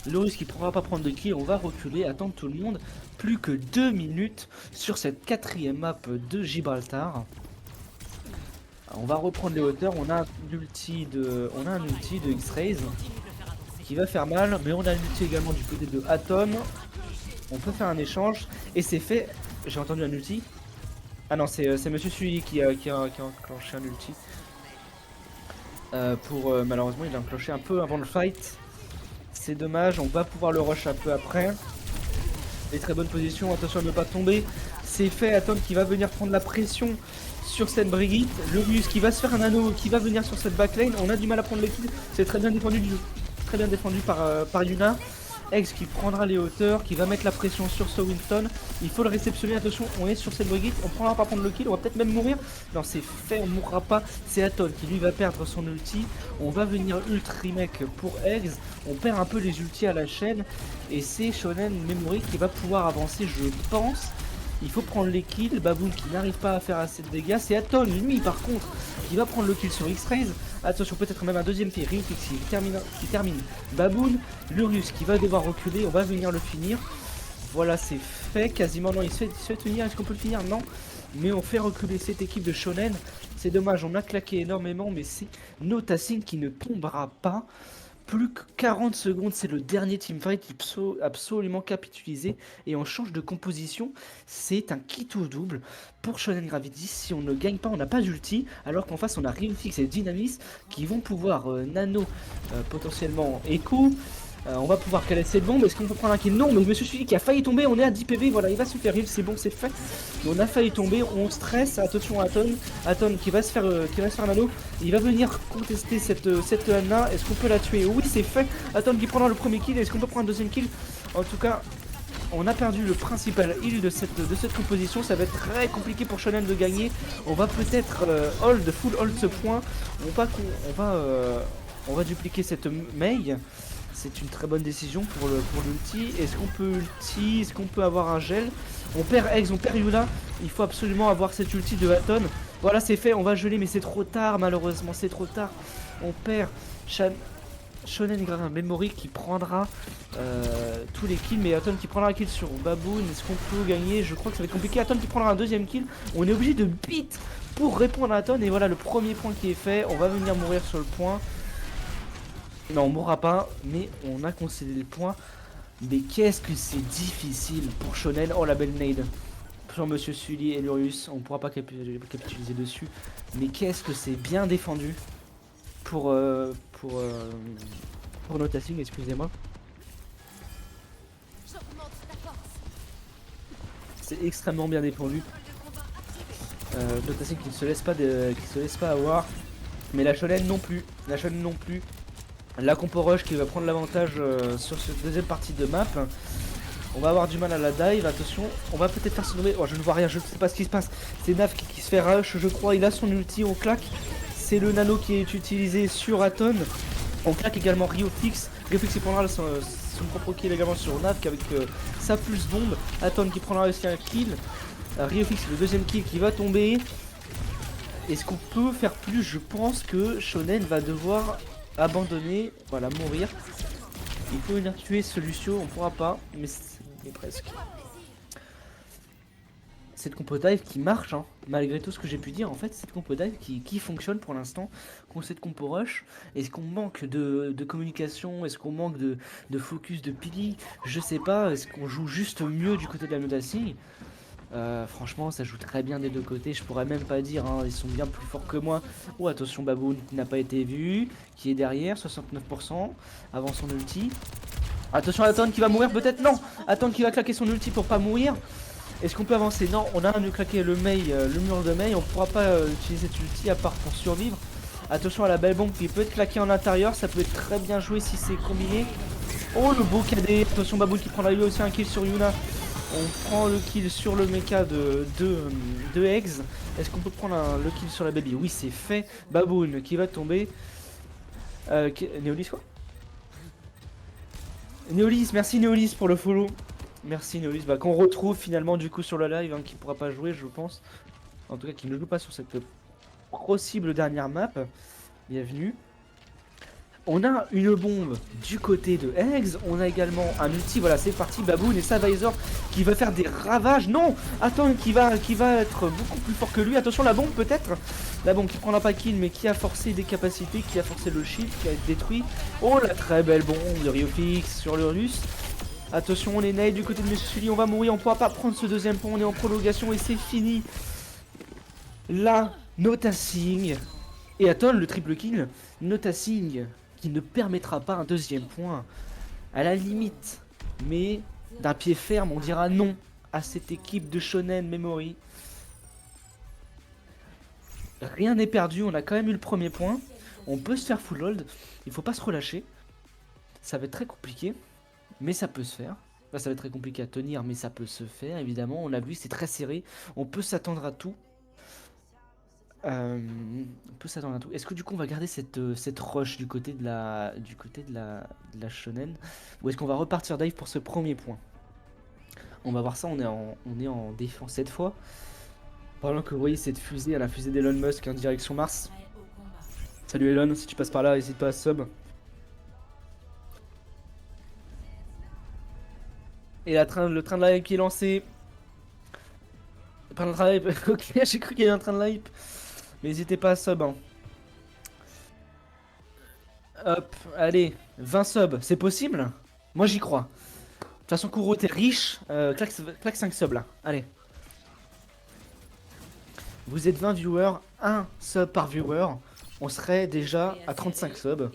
Lurius qui ne pourra pas prendre de kill. On va reculer, attendre tout le monde. Plus que 2 minutes sur cette quatrième map de Gibraltar. On va reprendre les hauteurs, on a un ulti de X-Rays qui va faire mal, mais on a un ulti également du côté de Atom. On peut faire un échange, et c'est fait. J'ai entendu un ulti. Ah non, c'est Monsieur Sully qui a enclenché un ulti. Malheureusement, il a enclenché un peu avant le fight. C'est dommage, on va pouvoir le rush un peu après. Les très bonnes positions, attention à ne pas tomber. C'est fait, Atom qui va venir prendre la pression sur cette Brigitte. Lurius qui va se faire un anneau, qui va venir sur cette backlane. On a du mal à prendre les kills. C'est très bien défendu par Yuna. Eggs qui prendra les hauteurs, qui va mettre la pression sur ce Winston. Il faut le réceptionner, attention, on est sur cette Brigitte, on prendra pas prendre le kill, on va peut-être même mourir. Non, c'est fait, on mourra pas. C'est Aton qui lui va perdre son ulti. On va venir ultrimec pour Eggs. On perd un peu les ultis à la chaîne. Et c'est Shonen Memory qui va pouvoir avancer, je pense. Il faut prendre les kills. Baboon qui n'arrive pas à faire assez de dégâts. C'est Aton, lui, par contre, qui va prendre le kill sur X-Rays. Attention, peut-être même un deuxième pied. Ryufix qui termine Baboon. Lurius qui va devoir reculer. On va venir le finir. Voilà, c'est fait. Quasiment, non, il se fait tenir. Est-ce qu'on peut le finir? Non. Mais on fait reculer cette équipe de Shonen. C'est dommage, on a claqué énormément. Mais c'est Notasing qui ne tombera pas. Plus que 40 secondes, c'est le dernier teamfight qui absolument capitalisé et on change de composition. C'est un kit au double pour Shonen Gravity. Si on ne gagne pas, on n'a pas d'ulti, alors qu'en face on a Ryufix et Dynamis qui vont pouvoir nano potentiellement Echo. On va pouvoir caler cette bombe. Est-ce qu'on peut prendre un kill? Non, mais Monsieur Suivi qui a failli tomber. On est à 10 PV. Voilà, il va se faire heal. C'est bon, c'est fait. On a failli tomber. On stresse. Attention à Aton. Aton qui va se faire nano. Il va venir contester cette Anna. Est-ce qu'on peut la tuer? Oui, c'est fait. Aton qui prendra le premier kill. Est-ce qu'on peut prendre un deuxième kill? En tout cas, on a perdu le principal heal de cette composition. Ça va être très compliqué pour Shonen de gagner. On va peut-être full hold ce point. On va dupliquer cette Mei. C'est une très bonne décision pour l'ulti. Est-ce qu'on peut ulti? Est-ce qu'on peut avoir un gel? On perd Eggs, on perd Yula. Il faut absolument avoir cette ulti de Aton. Voilà, c'est fait, on va geler, mais c'est trop tard, malheureusement, c'est trop tard. On perd Shonen Memory qui prendra tous les kills, mais Aton qui prendra un kill sur Baboon. Est-ce qu'on peut gagner? Je crois que ça va être compliqué. Aton qui prendra un deuxième kill. On est obligé de beat pour répondre à Aton. Et voilà, le premier point qui est fait. On va venir mourir sur le point. Non, on mourra pas, mais on a concédé le point. Mais qu'est-ce que c'est difficile pour Shonen. Oh, la belle nade sur Monsieur Sully et Lurius. On pourra pas capitaliser dessus. Mais qu'est-ce que c'est bien défendu pour Notasing, excusez-moi. C'est extrêmement bien défendu. Notasing qui ne se laisse pas avoir. Mais la Shonen non plus. La compo rush qui va prendre l'avantage sur cette deuxième partie de map. On va avoir du mal à la dive, attention. On va peut-être faire se nommer. Oh, je ne vois rien, je ne sais pas ce qui se passe. C'est Naf qui se fait rush, je crois. Il a son ulti, on claque. C'est le nano qui est utilisé sur Aton. On claque également Ryufix. Ryufix qui prendra son propre kill également sur Naf avec sa pulse bombe. Aton qui prendra aussi un kill. Ryufix, le deuxième kill qui va tomber. Est-ce qu'on peut faire plus? Je pense que Shonen va devoir abandonner, voilà, mourir. Il faut venir tuer ce Lucio, on pourra pas, mais presque. Cette compo dive qui marche, hein, malgré tout ce que j'ai pu dire, en fait, cette compo dive qui fonctionne pour l'instant, contre cette compo rush. Est-ce qu'on manque de communication? Est-ce qu'on manque de focus de pili? Je sais pas, est-ce qu'on joue juste mieux du côté de la Notasing? Franchement, ça joue très bien des deux côtés. Je pourrais même pas dire, hein, ils sont bien plus forts que moi. Oh, attention, Baboon qui n'a pas été vu, qui est derrière, 69% avant son ulti. Attention, Aton qui va mourir peut-être. Non, Aton qui va claquer son ulti pour pas mourir. Est-ce qu'on peut avancer? Non, on a un de claquer le mur de Mei. On pourra pas utiliser cet ulti à part pour survivre. Attention à la belle bombe qui peut être claquée en intérieur. Ça peut être très bien joué si c'est combiné. Oh, le beau KD. Attention, Baboon qui prendra lui aussi un kill sur Yuna. On prend le kill sur le mecha de Eggs. Est-ce qu'on peut prendre le kill sur la baby? Oui, c'est fait. Baboon qui va tomber. Néolis quoi? Néolis, merci Néolis pour le follow. Merci Néolis, bah, qu'on retrouve finalement du coup sur le live, hein, qui pourra pas jouer je pense. En tout cas qui ne joue pas sur cette possible dernière map. Bienvenue. On a une bombe du côté de Eggs, on a également un ulti, voilà c'est parti, Baboon et Savizor qui va faire des ravages. Non, attends, qui va être beaucoup plus fort que lui. Attention la bombe peut-être. La bombe qui prendra pas kill mais qui a forcé des capacités, qui a forcé le shield, qui a été détruit. Oh la très belle bombe de Ryufix sur le Russe. Attention, on est naïf du côté de Monsieur Sully, on va mourir, on pourra pas prendre ce deuxième point, on est en prolongation et c'est fini. Là, Notasing. Et Aton, le triple kill. Notasing qui ne permettra pas un deuxième point. À la limite, mais d'un pied ferme, on dira non à cette équipe de Shonen Memory. rien n'est perdu, on a quand même eu le premier point. On peut se faire full hold, il faut pas se relâcher. Ça va être très compliqué, mais ça peut se faire. Enfin, ça va être très compliqué à tenir, mais ça peut se faire, évidemment. On l'a vu, c'est très serré, on peut s'attendre à tout. On peut s'attendre à tout. Est-ce que du coup on va garder cette rush du côté de la shonen, ou est-ce qu'on va repartir dive pour ce premier point? On va voir ça, on est en défense cette fois. Pendant que vous voyez cette fusée, la fusée d'Elon Musk en direction Mars. Salut Elon, si tu passes par là, n'hésite pas à sub. Et le train de live qui est lancé. Pas le train de live, ok, j'ai cru qu'il y avait un train de hype. Mais n'hésitez pas à sub. Hein. Hop, allez, 20 subs, c'est possible? Moi j'y crois. De toute façon, Kuro, t'es riche. Claque 5 subs là, allez. Vous êtes 20 viewers, 1 sub par viewer. On serait déjà à 35 subs.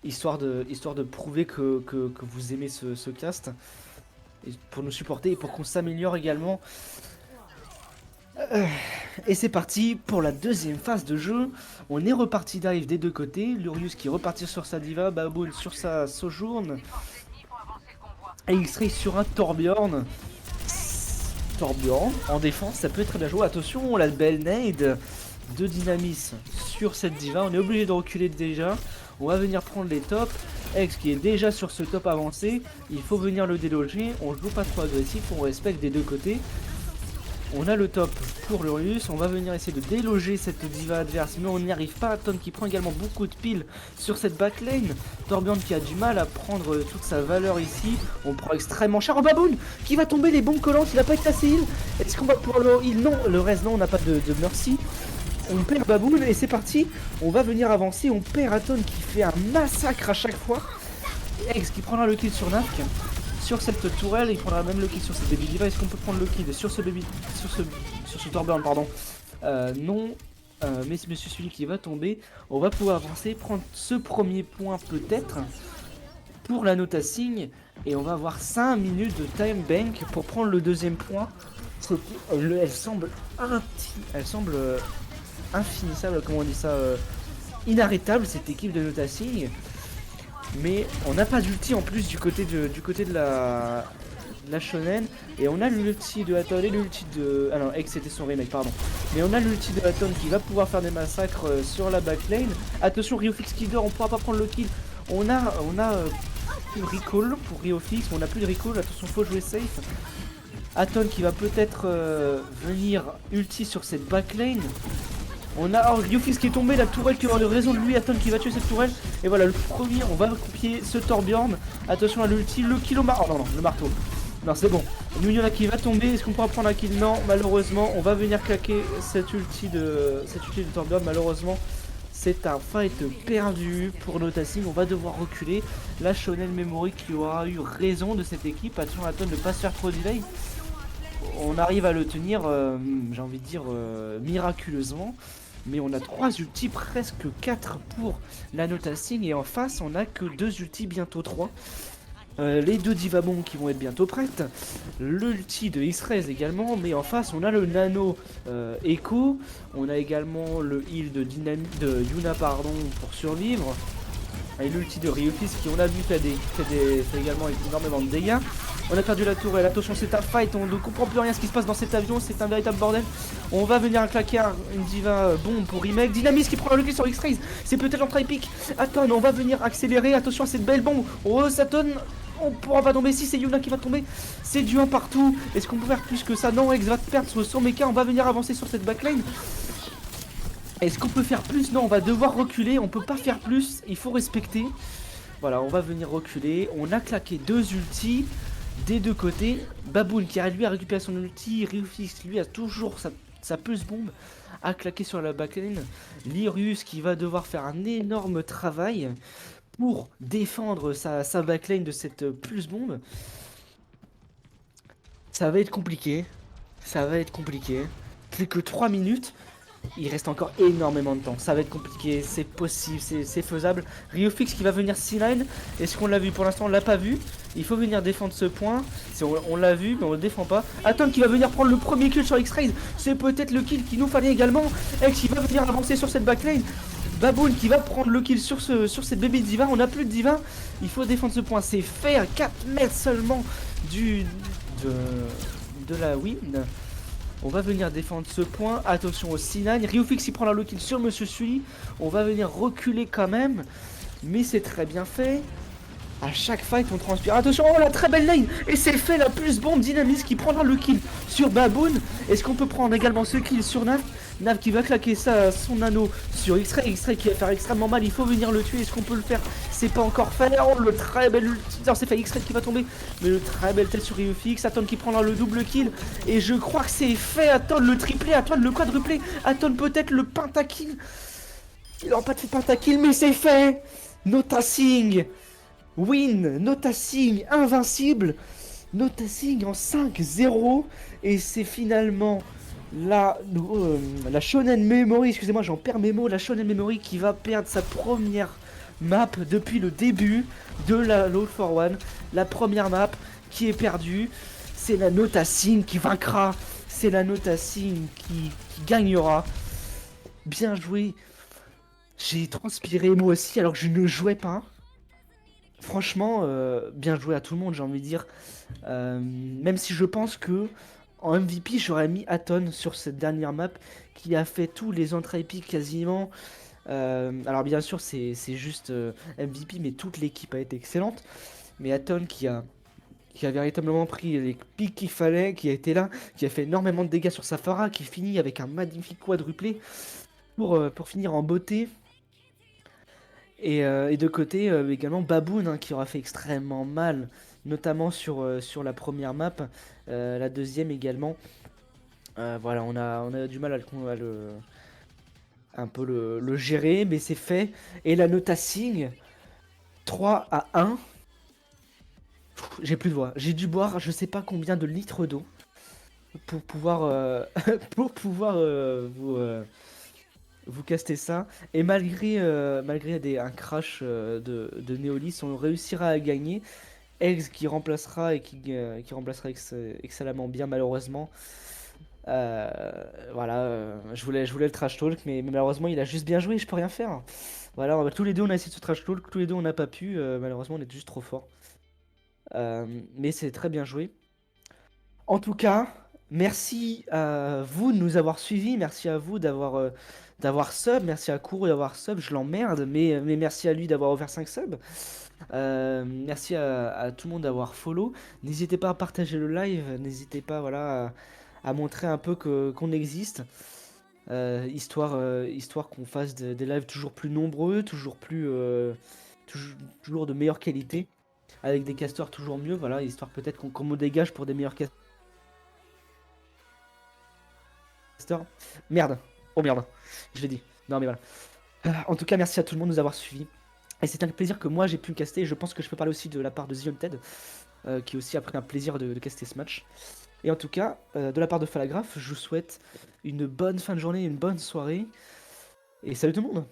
Histoire de prouver que vous aimez ce cast. Et pour nous supporter et pour qu'on s'améliore également. Et c'est parti pour la deuxième phase de jeu. On est reparti dive des deux côtés. Lurius qui est reparti sur sa diva, Baboon sur sa Sojourn. Et X-Ray sur un Torbjorn. Torbjorn en défense, ça peut être très bien joué. Attention, la belle nade de Dynamis sur cette diva. On est obligé de reculer déjà. On va venir prendre les tops. X qui est déjà sur ce top avancé. Il faut venir le déloger. On joue pas trop agressif, on respecte des deux côtés. On a le top pour Lurius, on va venir essayer de déloger cette diva adverse, mais on n'y arrive pas. Ton qui prend également beaucoup de piles sur cette backlane. Torbjorn qui a du mal à prendre toute sa valeur ici. On prend extrêmement cher. Oh, Baboon qui va tomber les bombes collantes, il n'a pas été assez heal. Est-ce qu'on va pouvoir le heal? Non, le reste non, on n'a pas de mercy. On perd Baboon et c'est parti. On va venir avancer, on perd Aton qui fait un massacre à chaque fois. X qui prendra le kill sur Nafk. Sur cette tourelle, il prendra même le kill sur cette baby diva. Est-ce qu'on peut prendre le kill sur ce baby, sur ce Torbjorn, pardon? Non, mais c'est Monsieur celui qui va tomber. On va pouvoir avancer, prendre ce premier point peut-être pour la nota signe, et on va avoir 5 minutes de time bank pour prendre le deuxième point. Elle semble infinissable, comment on dit ça, inarrêtable cette équipe de nota signe. Mais on n'a pas d'ulti en plus du côté de la shonen. Et on a l'ulti de Aton et l'ulti de... Ah non, X c'était son remake, pardon. Mais on a l'ulti de Aton qui va pouvoir faire des massacres sur la backlane. Attention, Riofix qui dort, on pourra pas prendre le kill. On a plus de recall pour Riofix, on a plus de recall, attention, faut jouer safe. Aton qui va peut-être venir ulti sur cette backlane. On a Riofix qui est tombé, la tourelle qui va avoir raison de lui, Aton qui va tuer cette tourelle. Et voilà, le premier, on va copier ce Torbjorn. Attention à l'ulti, le kill au marteau. Oh non, le marteau. Non, c'est bon. Nunyona qui va tomber, est-ce qu'on pourra prendre un kill? Non, malheureusement, on va venir claquer cette ulti de Torbjorn. Malheureusement, c'est un fight perdu pour Notasing. On va devoir reculer. La Shonen Memory qui aura eu raison de cette équipe. Attention à Aton de ne pas se faire trop delay. On arrive à le tenir, j'ai envie de dire, miraculeusement. Mais on a 3 ultis, presque 4 pour la Notasing. Et en face, on a que 2 ultis, bientôt 3. Les 2 Divabons qui vont être bientôt prêtes. L'ulti de X-Rays également. Mais en face, on a le Nano Echo. On a également le heal de Yuna pardon, pour survivre. Et l'ulti de Riofix qui, on a vu, fait également énormément de dégâts. On a perdu la tourelle, attention, c'est un fight, on ne comprend plus rien ce qui se passe dans cet avion, c'est un véritable bordel. On va venir claquer une diva bombe pour remake. Dynamis qui prend le kill sur X-Rays, c'est peut-être l'entrée épique. Aton, on va venir accélérer, attention à cette belle bombe. Oh, Saton, on pourra pas tomber, si c'est Yuna qui va tomber. C'est du 1 partout, est-ce qu'on peut faire plus que ça? Non, X va perdre son mecha, on va venir avancer sur cette backline. Est-ce qu'on peut faire plus? Non, on va devoir reculer, on peut pas faire plus, il faut respecter. Voilà, on va venir reculer, on a claqué 2 ultis des deux côtés. Baboon qui a lui a récupéré son ulti, Riofix lui a toujours sa pulse bombe à claquer sur la backline. Lirius qui va devoir faire un énorme travail pour défendre sa backline de cette pulse bombe. Ça va être compliqué, ça va être compliqué. Plus que 3 minutes. Il reste encore énormément de temps. Ça va être compliqué, c'est possible, c'est faisable. Ryofix qui va venir C9. Est-ce qu'on l'a vu? Pour l'instant, on l'a pas vu. Il faut venir défendre ce point. On l'a vu, mais on le défend pas. Atom qui va venir prendre le premier kill sur X-Rays. C'est peut-être le kill qu'il nous fallait également. X qui va venir avancer sur cette backline. Baboon qui va prendre le kill sur cette bébé diva. On n'a plus de diva. Il faut défendre ce point. C'est fait à 4 mètres seulement de la win. On va venir défendre ce point. Attention au C9. Ryofix il prend la low kill sur Monsieur Sully. On va venir reculer quand même. Mais c'est très bien fait. À chaque fight on transpire. Attention, oh la très belle lane. Et c'est fait la plus bombe Dynamis qui prendra le kill sur Baboon. Est-ce qu'on peut prendre également ce kill sur Nav? Nav qui va claquer son anneau sur X-Ray. X-Ray qui va faire extrêmement mal. Il faut venir le tuer. Est-ce qu'on peut le faire? C'est pas encore fait. Oh le très bel ulti. Non, c'est fait X-Ray qui va tomber. Mais le très bel tête sur Ryofix. Aton qui prendra le double kill. Et je crois que c'est fait. Aton le triplé. Aton le quadruplé. Aton peut-être le pentakill. Il n'aura pas de pentakill mais c'est fait. Notasing. Win, Notasing invincible, Notasing en 5-0 et c'est finalement la Shonen Memory, excusez-moi j'en perds mes mots, la Shonen Memory qui va perdre sa première map depuis le début de la Load for One, la première map qui est perdue, c'est la Notasing qui vaincra, c'est la Notasing qui gagnera, bien joué, j'ai transpiré moi aussi alors que je ne jouais pas. Franchement, bien joué à tout le monde, j'ai envie de dire. Même si je pense que en MVP, j'aurais mis Aton sur cette dernière map qui a fait tous les entrées épiques quasiment. Alors bien sûr, c'est juste MVP, mais toute l'équipe a été excellente. Mais Aton qui a véritablement pris les pics qu'il fallait, qui a été là, qui a fait énormément de dégâts sur sa Pharah, qui finit avec un magnifique quadruplé pour finir en beauté. Et de côté, également Baboon hein, qui aura fait extrêmement mal, notamment sur la première map, la deuxième également. Voilà, on a du mal à le gérer, mais c'est fait. Et la Notasing, 3-1. J'ai plus de voix. J'ai dû boire je sais pas combien de litres d'eau pour pouvoir, vous castez ça et malgré un crash de Neolis on réussira à gagner. Eggs qui remplacera excellemment bien malheureusement. Voilà, je voulais le trash talk mais malheureusement il a juste bien joué, je peux rien faire. Voilà, tous les deux on a essayé de se trash talk, tous les deux on n'a pas pu, malheureusement on est juste trop fort. Mais c'est très bien joué. En tout cas, merci à vous de nous avoir suivis, merci à vous d'avoir sub, merci à Kourou d'avoir sub, je l'emmerde, mais merci à lui d'avoir offert 5 subs. Merci à tout le monde d'avoir follow. N'hésitez pas à partager le live, n'hésitez pas voilà, à montrer un peu qu'on existe. Histoire qu'on fasse des lives toujours plus nombreux, toujours de meilleure qualité, avec des casteurs toujours mieux, voilà, histoire peut-être qu'on me dégage pour des meilleurs casteurs. Merde. Oh merde. Je l'ai dit. Non mais voilà. En tout cas, merci à tout le monde de nous avoir suivis. Et c'est un plaisir que moi j'ai pu me caster. Et je pense que je peux parler aussi de la part de The Haunted, qui aussi a pris un plaisir de caster ce match. Et en tout cas, de la part de Falagraph, je vous souhaite une bonne fin de journée, une bonne soirée. Et salut tout le monde.